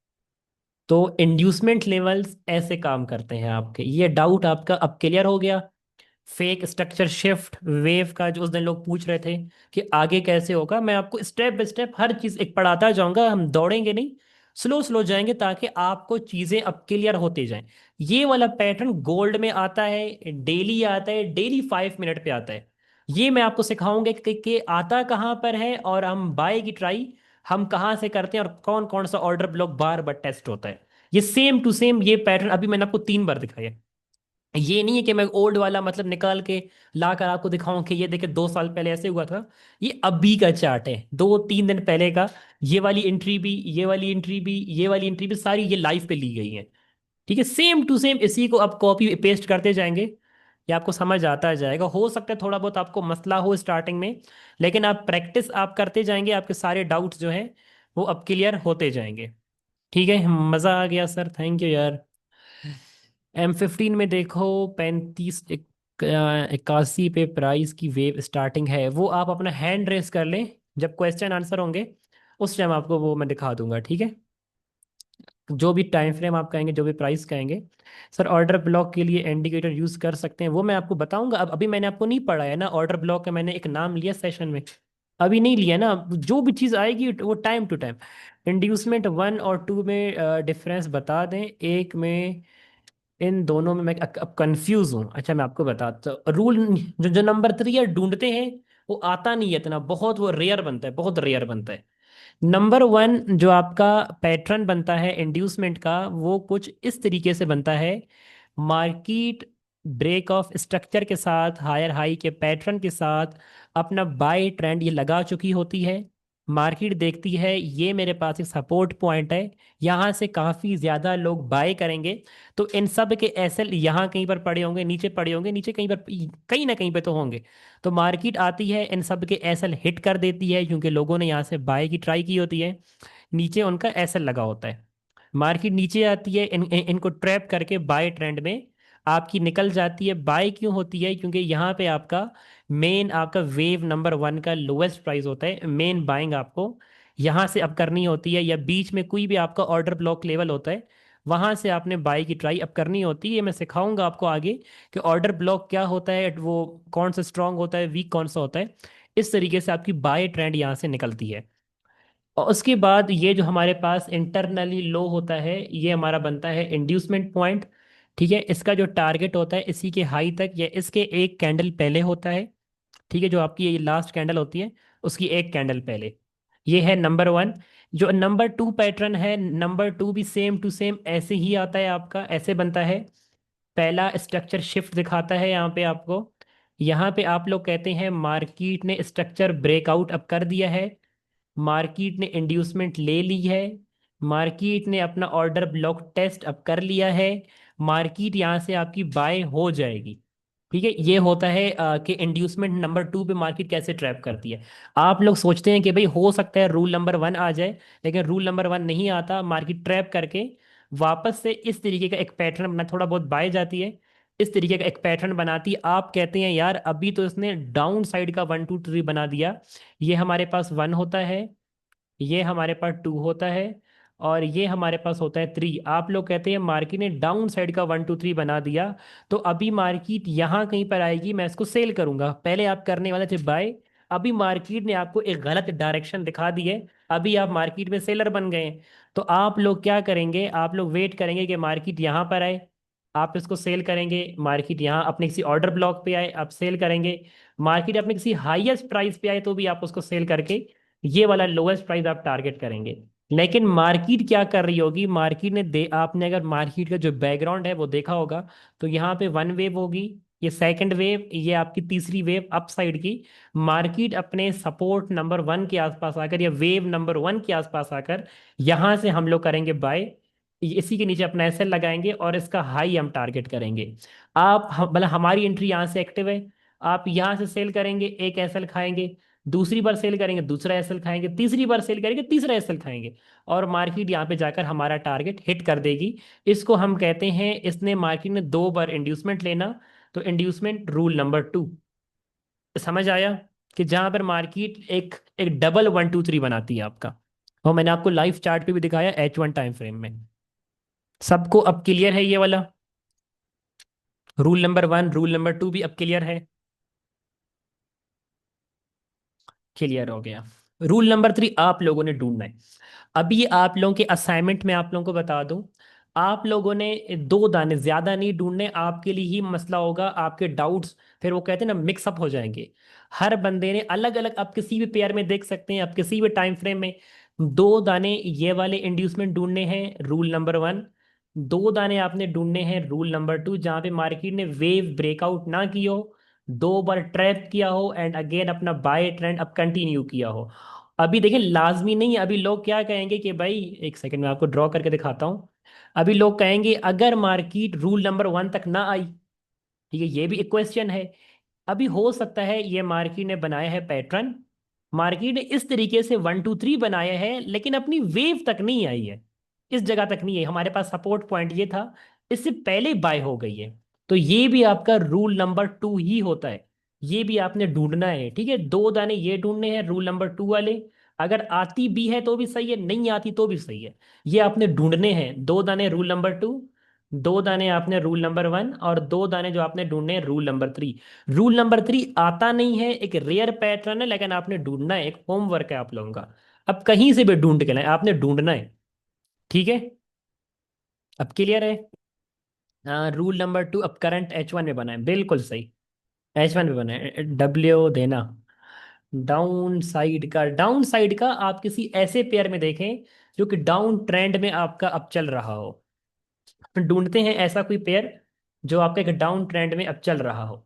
तो इंड्यूसमेंट लेवल्स ऐसे काम करते हैं आपके। ये डाउट आपका अब क्लियर हो गया? फेक स्ट्रक्चर शिफ्ट वेव का जो उस दिन लोग पूछ रहे थे कि आगे कैसे होगा, मैं आपको स्टेप बाय स्टेप हर चीज एक पढ़ाता जाऊंगा, हम दौड़ेंगे नहीं, स्लो स्लो जाएंगे, ताकि आपको चीजें अब क्लियर होते जाएं। ये वाला पैटर्न गोल्ड में आता है, डेली आता है, डेली 5 मिनट पे आता है। ये मैं आपको सिखाऊंगा कि आता कहाँ पर है, और हम बाय की ट्राई हम कहाँ से करते हैं, और कौन कौन सा ऑर्डर ब्लॉक बार बार टेस्ट होता है। ये सेम टू सेम ये पैटर्न अभी मैंने आपको 3 बार दिखाया। ये नहीं है कि मैं ओल्ड वाला मतलब निकाल के ला कर आपको दिखाऊं कि ये देखिए 2 साल पहले ऐसे हुआ था। ये अभी का चार्ट है, 2-3 दिन पहले का। ये वाली एंट्री भी, ये वाली एंट्री भी, ये वाली एंट्री भी, सारी ये लाइव पे ली गई है। ठीक है, सेम टू सेम इसी को आप कॉपी पेस्ट करते जाएंगे, ये आपको समझ आता जाएगा। हो सकता है थोड़ा बहुत आपको मसला हो स्टार्टिंग में, लेकिन आप प्रैक्टिस आप करते जाएंगे, आपके सारे डाउट्स जो हैं वो अब क्लियर होते जाएंगे। ठीक है, मज़ा आ गया सर, थैंक यू यार। M15 में देखो 81 पे प्राइस की वेव स्टार्टिंग है, वो आप अपना हैंड रेस कर लें, जब क्वेश्चन आंसर होंगे उस टाइम आपको वो मैं दिखा दूंगा। ठीक है, जो भी टाइम फ्रेम आप कहेंगे, जो भी प्राइस कहेंगे। सर ऑर्डर ब्लॉक के लिए इंडिकेटर यूज कर सकते हैं, वो मैं आपको बताऊंगा। अब अभी मैंने आपको नहीं पढ़ाया ना ऑर्डर ब्लॉक का, मैंने एक नाम लिया सेशन में, अभी नहीं लिया ना। जो भी चीज़ आएगी वो टाइम टू टाइम। इंड्यूसमेंट 1 और 2 में डिफरेंस बता दें, एक में, इन दोनों में मैं अब कंफ्यूज हूँ। अच्छा मैं आपको बताता हूँ रूल। जो जो नंबर 3 है ढूंढते हैं, वो आता नहीं है इतना, बहुत वो रेयर बनता है, बहुत रेयर बनता है। नंबर 1 जो आपका पैटर्न बनता है इंड्यूसमेंट का, वो कुछ इस तरीके से बनता है। मार्केट ब्रेक ऑफ स्ट्रक्चर के साथ, हायर हाई के पैटर्न के साथ अपना बाय ट्रेंड ये लगा चुकी होती है। मार्केट देखती है ये मेरे पास एक सपोर्ट पॉइंट है, यहाँ से काफ़ी ज़्यादा लोग बाय करेंगे, तो इन सब के एसएल यहाँ कहीं पर पड़े होंगे, नीचे पड़े होंगे, नीचे कहीं पर, कहीं ना कहीं पे तो होंगे। तो मार्केट आती है, इन सब के एसएल हिट कर देती है, क्योंकि लोगों ने यहाँ से बाय की ट्राई की होती है, नीचे उनका एसएल लगा होता है। मार्केट नीचे आती है, इनको ट्रैप करके बाय ट्रेंड में आपकी निकल जाती है। बाय क्यों होती है? क्योंकि यहाँ पे आपका मेन, आपका वेव नंबर 1 का लोएस्ट प्राइस होता है, मेन बाइंग आपको यहाँ से अब करनी होती है, या बीच में कोई भी आपका ऑर्डर ब्लॉक लेवल होता है, वहां से आपने बाय की ट्राई अब करनी होती है। ये मैं सिखाऊंगा आपको आगे कि ऑर्डर ब्लॉक क्या होता है, वो कौन सा स्ट्रांग होता है, वीक कौन सा होता है। इस तरीके से आपकी बाय ट्रेंड यहाँ से निकलती है। और उसके बाद ये जो हमारे पास इंटरनली लो होता है, ये हमारा बनता है इंड्यूसमेंट पॉइंट। ठीक है, इसका जो टारगेट होता है इसी के हाई तक, या इसके एक कैंडल पहले होता है। ठीक है, जो आपकी ये लास्ट कैंडल होती है उसकी एक कैंडल पहले। ये है नंबर 1। जो नंबर 2 पैटर्न है, नंबर 2 भी सेम टू सेम ऐसे ही आता है आपका, ऐसे बनता है। पहला स्ट्रक्चर शिफ्ट दिखाता है यहाँ पे आपको, यहाँ पे आप लोग कहते हैं मार्केट ने स्ट्रक्चर ब्रेकआउट अब कर दिया है, मार्केट ने इंड्यूसमेंट ले ली है, मार्केट ने अपना ऑर्डर ब्लॉक टेस्ट अब कर लिया है। मार्केट यहाँ से आपकी बाय हो जाएगी। ठीक है, ये होता है कि इंड्यूसमेंट नंबर 2 पे मार्केट कैसे ट्रैप करती है। आप लोग सोचते हैं कि भाई हो सकता है रूल नंबर 1 आ जाए, लेकिन रूल नंबर 1 नहीं आता। मार्केट ट्रैप करके वापस से इस तरीके का एक पैटर्न बना, थोड़ा बहुत बाय जाती है, इस तरीके का एक पैटर्न बनाती है। आप कहते हैं यार अभी तो इसने डाउन साइड का 1 2 3 बना दिया। ये हमारे पास 1 होता है, ये हमारे पास 2 होता है, और ये हमारे पास होता है 3। आप लोग कहते हैं मार्केट ने डाउन साइड का 1 2 3 बना दिया, तो अभी मार्केट यहाँ कहीं पर आएगी, मैं इसको सेल करूंगा। पहले आप करने वाले थे बाय, अभी मार्केट ने आपको एक गलत डायरेक्शन दिखा दी है, अभी आप मार्केट में सेलर बन गए हैं। तो आप लोग क्या करेंगे, आप लोग वेट करेंगे कि मार्केट यहाँ पर आए, आप इसको सेल करेंगे। मार्केट यहाँ अपने किसी ऑर्डर ब्लॉक पे आए, आप सेल करेंगे। मार्केट अपने किसी हाईएस्ट प्राइस पे आए तो भी आप उसको सेल करके ये वाला लोएस्ट प्राइस आप टारगेट करेंगे। लेकिन मार्केट क्या कर रही होगी, मार्केट ने दे आपने अगर मार्केट का जो बैकग्राउंड है वो देखा होगा, तो यहाँ पे 1 वेव होगी, ये सेकंड वेव, ये आपकी तीसरी वेव अप साइड की। मार्केट अपने सपोर्ट नंबर 1 के आसपास आकर या वेव नंबर 1 के आसपास आकर यहाँ से हम लोग करेंगे बाय, इसी के नीचे अपना एसएल लगाएंगे और इसका हाई हम टारगेट करेंगे। मतलब हमारी एंट्री यहाँ से एक्टिव है, आप यहाँ से सेल करेंगे, एक एसएल खाएंगे, दूसरी बार सेल करेंगे, दूसरा एसएल खाएंगे, तीसरी बार सेल करेंगे, तीसरा एसएल खाएंगे, और मार्केट यहाँ पे जाकर हमारा टारगेट हिट कर देगी। इसको हम कहते हैं, इसने मार्केट ने 2 बार इंड्यूसमेंट लेना, तो इंड्यूसमेंट रूल नंबर 2। समझ आया कि जहां पर मार्केट एक एक डबल 1 2 3 बनाती है आपका, और मैंने आपको लाइव चार्ट पे भी दिखाया H1 टाइम फ्रेम में। सबको अब क्लियर है ये वाला? रूल नंबर 1 रूल नंबर 2 भी अब क्लियर है? क्लियर हो गया। रूल नंबर 3 आप लोगों ने ढूंढना है। अभी आप लोगों के असाइनमेंट में आप लोगों को बता दूं, आप लोगों ने 2 दाने, ज्यादा नहीं ढूंढने, आपके लिए ही मसला होगा, आपके डाउट्स फिर वो कहते हैं ना मिक्सअप हो जाएंगे। हर बंदे ने अलग अलग, आप किसी भी पेयर में देख सकते हैं, आप किसी भी टाइम फ्रेम में 2 दाने ये वाले इंड्यूसमेंट ढूंढने हैं, रूल नंबर 1। 2 दाने आपने ढूंढने हैं रूल नंबर 2, जहां पे मार्केट ने वेव ब्रेकआउट ना की हो, 2 बार ट्रैप किया हो एंड अगेन अपना बाय ट्रेंड अब कंटिन्यू किया हो। अभी देखिए लाजमी नहीं है, अभी लोग क्या कहेंगे कि भाई, एक सेकंड में आपको ड्रॉ करके दिखाता हूं। अभी लोग कहेंगे अगर मार्केट रूल नंबर 1 तक ना आई, ठीक है, ये भी एक क्वेश्चन है। अभी हो सकता है ये मार्केट ने बनाया है पैटर्न, मार्केट ने इस तरीके से 1 2 3 बनाया है, लेकिन अपनी वेव तक नहीं आई है, इस जगह तक नहीं है, हमारे पास सपोर्ट पॉइंट ये था, इससे पहले बाय हो गई है। तो ये भी आपका रूल नंबर 2 ही होता है, ये भी आपने ढूंढना है। ठीक है, 2 दाने ये ढूंढने हैं रूल नंबर 2 वाले, अगर आती भी है तो भी सही है, नहीं आती तो भी सही है, ये आपने ढूंढने हैं। 2 दाने रूल नंबर 2, 2 दाने आपने रूल नंबर 1, और 2 दाने जो आपने ढूंढने हैं रूल नंबर 3। रूल नंबर 3 आता नहीं है, एक रेयर पैटर्न है, लेकिन आपने ढूंढना है, एक होमवर्क है आप लोगों का। अब कहीं से भी ढूंढ के लाए, आपने ढूंढना है। ठीक है, अब क्लियर है? हाँ, रूल नंबर 2 अब करंट H1 में बना है, बिल्कुल सही। H1 में बना है, डब्ल्यू देना। डाउन साइड का आप किसी ऐसे पेयर में देखें जो कि डाउन ट्रेंड में आपका अब चल रहा हो। ढूंढते हैं ऐसा कोई पेयर जो आपका एक डाउन ट्रेंड में अब चल रहा हो।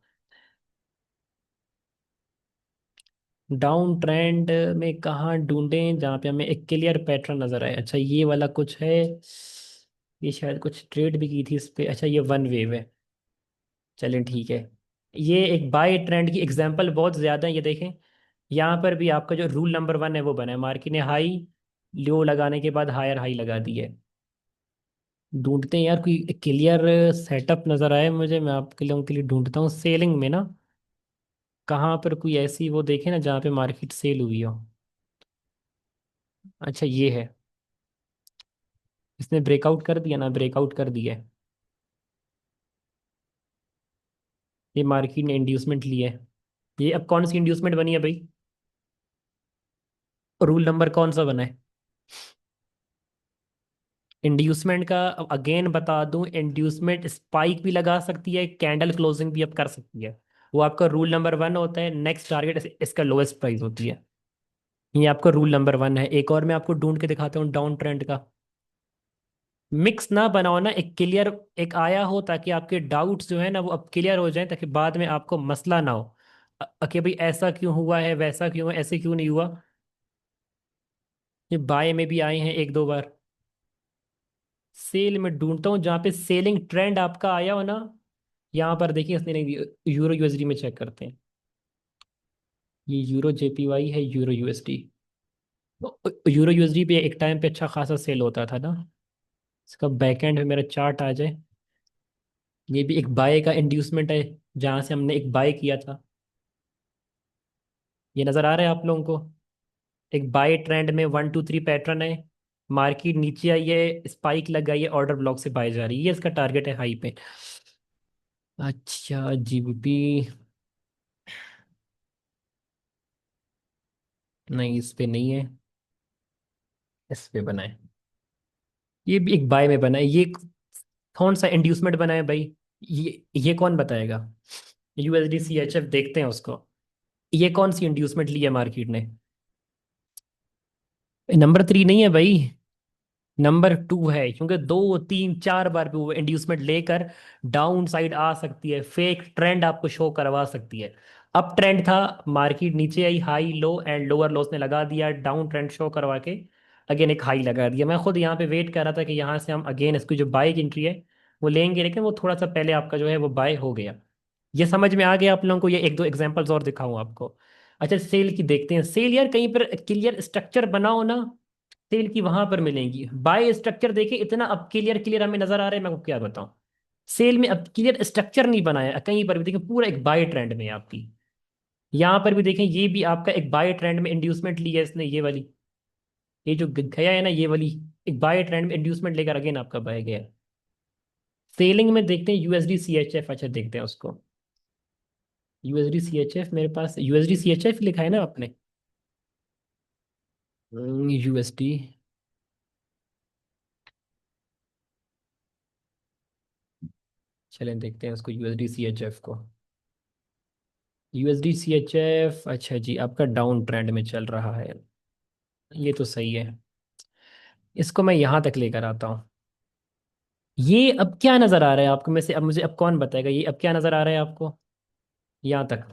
डाउन ट्रेंड में कहाँ ढूंढें जहाँ पे हमें एक क्लियर पैटर्न नजर आए? अच्छा, ये वाला कुछ है, ये शायद कुछ ट्रेड भी की थी इस पे। अच्छा, ये 1 वेव है, चलें ठीक है। ये एक बाय ट्रेंड की एग्जांपल बहुत ज़्यादा है, ये देखें। यहाँ पर भी आपका जो रूल नंबर 1 है वो बना है, मार्केट ने हाई लो लगाने के बाद हायर हाई लगा दी है। ढूंढते हैं यार कोई क्लियर सेटअप नज़र आए मुझे, मैं आपके लोगों के लिए ढूंढता हूँ सेलिंग में ना, कहाँ पर कोई ऐसी वो देखे ना जहाँ पे मार्केट सेल हुई हो। अच्छा, ये है, इसने ब्रेकआउट कर दिया ना, ब्रेकआउट कर दिया है, ये मार्केट ने इंड्यूसमेंट लिया है। ये अब कौन सी इंड्यूसमेंट बनी है भाई? रूल नंबर कौन सा बना है? इंड्यूसमेंट का अगेन बता दूं, इंड्यूसमेंट स्पाइक भी लगा सकती है, कैंडल क्लोजिंग भी अब कर सकती है। वो आपका रूल नंबर 1 होता है, नेक्स्ट टारगेट इसका लोएस्ट प्राइस होती है। ये आपका रूल नंबर 1 है। एक और मैं आपको ढूंढ के दिखाता हूँ डाउन ट्रेंड का। मिक्स ना बनाओ ना, एक क्लियर एक आया हो, ताकि आपके डाउट्स जो है ना वो अब क्लियर हो जाए, ताकि बाद में आपको मसला ना हो कि भाई ऐसा क्यों हुआ है, वैसा क्यों है, ऐसे क्यों नहीं हुआ। ये बाय में भी आए हैं 1 2 बार। सेल में ढूंढता हूँ जहाँ पे सेलिंग ट्रेंड आपका आया हो ना। यहाँ पर देखिए इसने नहीं दिया। यूरो यूएसडी में चेक करते हैं। ये यूरो जेपीवाई है, यूरो यूएसडी। यूरो यूएसडी पे एक टाइम पे अच्छा खासा सेल होता था ना। इसका बैकएंड में मेरा चार्ट आ जाए। ये भी एक बाय का इंड्यूसमेंट है, जहाँ से हमने एक बाय किया था। ये नज़र आ रहा है आप लोगों को? एक बाय ट्रेंड में 1 2 3 पैटर्न है। मार्केट नीचे आई है, स्पाइक लग गई है, ऑर्डर ब्लॉक से बाय जा रही है, ये इसका टारगेट है हाई पे। अच्छा जीबीपी। नहीं, इस पे नहीं है। इस पे बना है। ये भी एक बाय में बना है ये। कौन सा इंड्यूसमेंट बना है भाई? ये कौन बताएगा? यूएसडी सीएचएफ देखते हैं उसको। ये कौन सी इंड्यूसमेंट ली है मार्केट ने? नंबर 3 नहीं है भाई। नंबर 2 है, क्योंकि 2 3 4 बार पे वो इंड्यूसमेंट लेकर डाउन साइड आ सकती है, फेक ट्रेंड आपको शो करवा सकती है। अप ट्रेंड था, मार्केट नीचे आई, high low and lower lows ने लगा दिया, डाउन ट्रेंड शो करवा के अगेन एक हाई लगा दिया। मैं खुद यहाँ पे वेट कर रहा था कि यहाँ से हम अगेन इसकी जो बाई की एंट्री है वो लेंगे, लेकिन वो थोड़ा सा पहले आपका जो है वो बाय हो गया। ये समझ में आ गया आप लोगों को? ये एक दो एग्जांपल्स और दिखाऊं आपको। अच्छा सेल की देखते हैं। सेल यार कहीं पर क्लियर स्ट्रक्चर बनाओ ना, सेल की वहां पर मिलेंगी। बाय स्ट्रक्चर देखे इतना अब क्लियर क्लियर हमें नजर आ रहा है, मैं आपको क्या बताऊं। सेल में अब क्लियर स्ट्रक्चर नहीं बनाया कहीं पर भी, देखें पूरा एक बाय ट्रेंड में है आपकी। यहां पर भी देखें, ये भी आपका एक बाय ट्रेंड में इंड्यूसमेंट ली है इसने, ये वाली। ये जो गया है ना, ये वाली एक बाय ट्रेंड में इंड्यूसमेंट लेकर अगेन आपका बाय गया। सेलिंग में देखते हैं यूएसडी सीएचएफ। अच्छा देखते हैं उसको। यूएसडी सीएचएफ मेरे पास, यूएसडी सीएचएफ लिखा है ना आपने? यूएसडी। चलें देखते हैं उसको, यूएसडी सीएचएफ को। यूएसडी सीएचएफ, अच्छा जी आपका डाउन ट्रेंड में चल रहा है। ये तो सही है। इसको मैं यहाँ तक लेकर आता हूँ। ये अब क्या नज़र आ रहा है आपको में से? अब मुझे अब कौन बताएगा ये अब क्या नज़र आ रहा है आपको? यहाँ तक।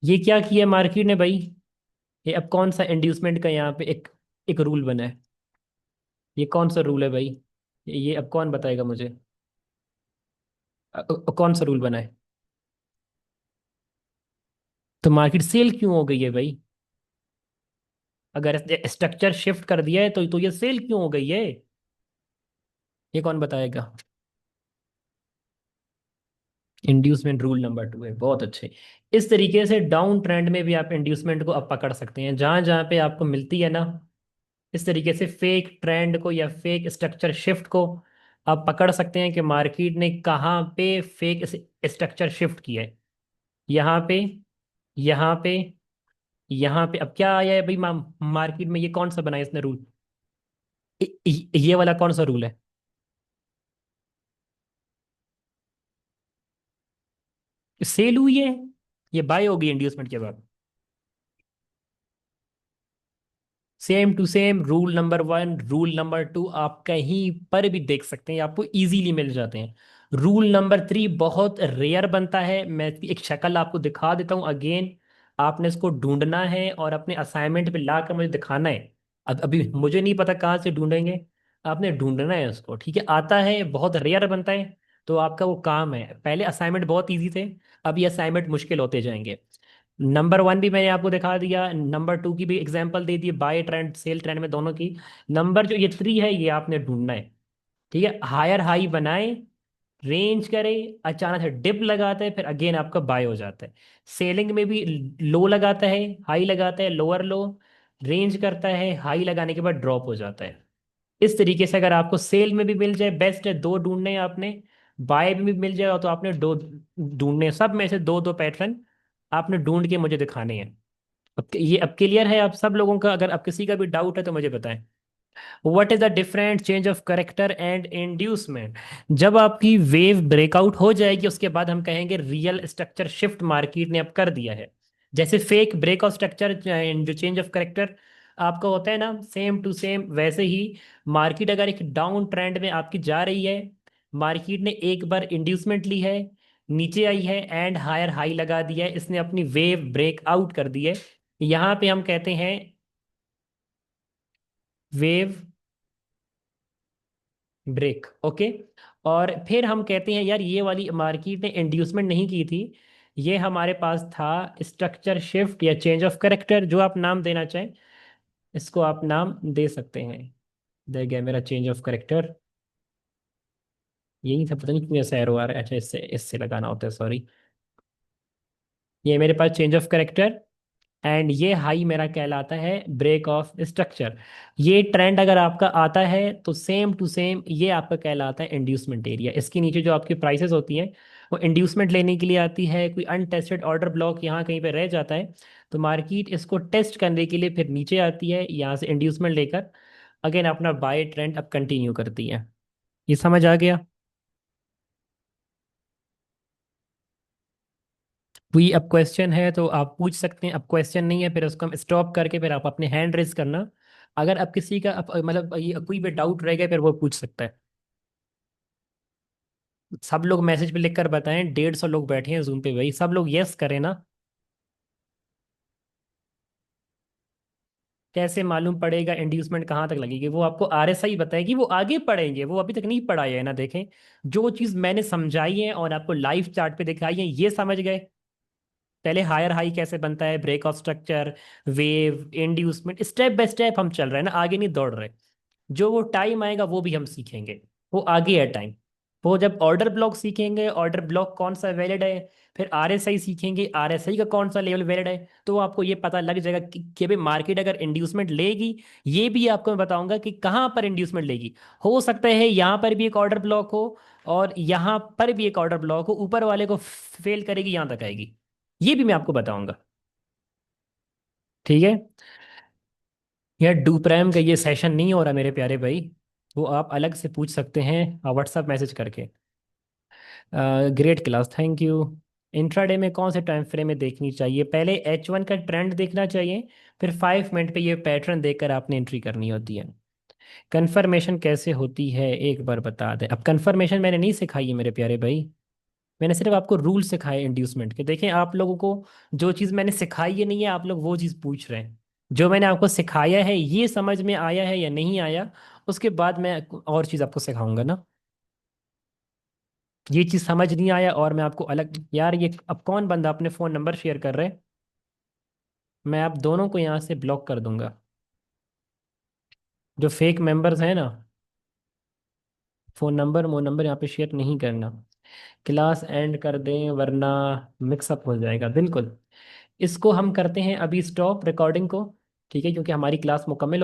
ये क्या किया मार्केट ने भाई? ये अब कौन सा इंड्यूसमेंट का यहाँ पे एक एक रूल बना है? ये कौन सा रूल है भाई? ये अब कौन बताएगा मुझे? कौन सा रूल बना है? तो मार्केट सेल क्यों हो गई है भाई? अगर स्ट्रक्चर शिफ्ट कर दिया है तो ये सेल क्यों हो गई है? ये कौन बताएगा? इंड्यूसमेंट रूल नंबर 2 है, बहुत अच्छे। इस तरीके से डाउन ट्रेंड में भी आप इंड्यूसमेंट को अब पकड़ सकते हैं, जहां जहां पे आपको मिलती है ना। इस तरीके से फेक ट्रेंड को या फेक स्ट्रक्चर शिफ्ट को आप पकड़ सकते हैं कि मार्केट ने कहाँ पे फेक स्ट्रक्चर शिफ्ट किया है। यहाँ पे, यहाँ पे, यहाँ पे। अब क्या आया है भाई मार्केट में? ये कौन सा बनाया इसने रूल? ये वाला कौन सा रूल है? सेल हुई है, ये बाय होगी इंड्यूसमेंट के बाद। Same to same rule number 1, rule number 2 आप कहीं पर भी देख सकते हैं, आपको इजीली मिल जाते हैं। रूल नंबर 3 बहुत रेयर बनता है। मैं इसकी एक शक्ल आपको दिखा देता हूँ अगेन। आपने इसको ढूंढना है और अपने असाइनमेंट पे ला कर मुझे दिखाना है। अब अभी मुझे नहीं पता कहाँ से ढूंढेंगे। आपने ढूंढना है उसको, ठीक है? आता है, बहुत रेयर बनता है। तो आपका वो काम है। पहले असाइनमेंट बहुत इजी थे, अब ये असाइनमेंट मुश्किल होते जाएंगे। नंबर 1 भी मैंने आपको दिखा दिया, नंबर 2 की भी एग्जांपल दे दी, बाय ट्रेंड सेल ट्रेंड में दोनों की। नंबर जो ये 3 है, ये आपने ढूंढना है। ठीक है, हायर हाई बनाए, रेंज करे, अचानक से डिप लगाता है, फिर अगेन आपका बाय हो जाता है। सेलिंग में भी लो लगाता है, हाई लगाता है, लोअर लो, रेंज करता है, हाई लगाने के बाद ड्रॉप हो जाता है। इस तरीके से अगर आपको सेल में भी मिल जाए बेस्ट है, दो ढूंढने हैं आपने। बाय में भी मिल जाएगा तो आपने दो ढूंढने हैं। सब में से दो दो पैटर्न आपने ढूंढ के मुझे दिखाने हैं। ये अब क्लियर है आप सब लोगों का? अगर आप किसी का भी डाउट है तो मुझे बताएं। What is the different change of character and inducement? जब आपकी वेव ब्रेकआउट हो जाएगी उसके बाद हम कहेंगे रियल स्ट्रक्चर शिफ्ट मार्केट ने अब कर दिया है। जैसे फेक ब्रेकआउट स्ट्रक्चर जो चेंज ऑफ करेक्टर आपका होता है ना, सेम टू सेम वैसे ही मार्केट अगर एक डाउन ट्रेंड में आपकी जा रही है, मार्केट ने एक बार इंड्यूसमेंट ली है, नीचे आई है एंड हायर हाई लगा दिया है, इसने अपनी वेव ब्रेकआउट कर दी है। यहाँ पे हम कहते हैं वेव ब्रेक, ओके। और फिर हम कहते हैं यार ये वाली मार्केट ने इंड्यूसमेंट नहीं की थी, ये हमारे पास था स्ट्रक्चर शिफ्ट या चेंज ऑफ करेक्टर, जो आप नाम देना चाहें इसको आप नाम दे सकते हैं। दे गया मेरा चेंज ऑफ करेक्टर। यही था, पता नहीं क्यों ऐसा एरो आ रहा है। अच्छा, इससे इससे लगाना होता है, सॉरी। ये मेरे पास चेंज ऑफ करेक्टर, एंड ये हाई मेरा कहलाता है ब्रेक ऑफ स्ट्रक्चर। ये ट्रेंड अगर आपका आता है तो सेम टू सेम ये आपका कहलाता है इंड्यूसमेंट एरिया। इसके नीचे जो आपकी प्राइसेस होती हैं वो इंड्यूसमेंट लेने के लिए आती है। कोई अनटेस्टेड ऑर्डर ब्लॉक यहाँ कहीं पे रह जाता है तो मार्केट इसको टेस्ट करने के लिए फिर नीचे आती है, यहाँ से इंड्यूसमेंट लेकर अगेन अपना बाय ट्रेंड अब कंटिन्यू करती है। ये समझ आ गया? कोई अब क्वेश्चन है तो आप पूछ सकते हैं, अब क्वेश्चन नहीं है फिर उसको हम स्टॉप करके फिर आप अपने हैंड रेज करना। अगर अब किसी का मतलब ये कोई भी डाउट रह गया फिर वो पूछ सकता है। सब लोग मैसेज पे लिख कर बताएं, 150 लोग बैठे हैं जूम पे भाई, सब लोग यस करें ना। कैसे मालूम पड़ेगा इंड्यूसमेंट कहाँ तक लगेगी? वो आपको आरएसआई बताएगी, वो आगे पढ़ेंगे, वो अभी तक नहीं पढ़ाया है ना। देखें, जो चीज़ मैंने समझाई है और आपको लाइव चार्ट पे दिखाई है ये समझ गए। पहले हायर हाई कैसे बनता है, break of structure, wave, inducement, step by step हम चल रहे हैं ना, आगे नहीं दौड़ रहे। जो वो टाइम आएगा वो भी हम सीखेंगे, वो आगे है टाइम। वो जब ऑर्डर ब्लॉक सीखेंगे, ऑर्डर ब्लॉक कौन सा वैलिड है, फिर आरएसआई सीखेंगे, आरएसआई का कौन सा लेवल वैलिड है, तो आपको ये पता लग जाएगा कि भाई मार्केट अगर इंड्यूसमेंट लेगी। ये भी आपको मैं बताऊंगा कि कहाँ पर इंड्यूसमेंट लेगी। हो सकता है यहाँ पर भी एक ऑर्डर ब्लॉक हो और यहाँ पर भी एक ऑर्डर ब्लॉक हो, ऊपर वाले को फेल करेगी, यहाँ तक आएगी। ये भी मैं आपको बताऊंगा। ठीक है। यार डू प्राइम का ये सेशन नहीं हो रहा मेरे प्यारे भाई, वो आप अलग से पूछ सकते हैं व्हाट्सएप मैसेज करके। Great class, thank you. Intraday में कौन से टाइम फ्रेम में देखनी चाहिए? पहले H1 का ट्रेंड देखना चाहिए, फिर 5 मिनट पे ये पैटर्न देखकर आपने एंट्री करनी होती है। कंफर्मेशन कैसे होती है एक बार बता दें? अब कंफर्मेशन मैंने नहीं सिखाई है मेरे प्यारे भाई, मैंने सिर्फ आपको रूल सिखाए इंड्यूसमेंट के। देखें, आप लोगों को जो चीज़ मैंने सिखाई है नहीं है, आप लोग वो चीज़ पूछ रहे हैं। जो मैंने आपको सिखाया है ये समझ में आया है या नहीं आया, उसके बाद मैं और चीज़ आपको सिखाऊंगा ना। ये चीज़ समझ नहीं आया और मैं आपको अलग, यार ये अब कौन बंदा अपने फ़ोन नंबर शेयर कर रहे हैं? मैं आप दोनों को यहाँ से ब्लॉक कर दूंगा। जो फेक मेंबर्स हैं ना, फ़ोन नंबर मोन नंबर यहाँ पे शेयर नहीं करना। क्लास एंड कर दें वरना मिक्सअप हो जाएगा, बिल्कुल। इसको हम करते हैं अभी स्टॉप रिकॉर्डिंग को, ठीक है, क्योंकि हमारी क्लास मुकम्मल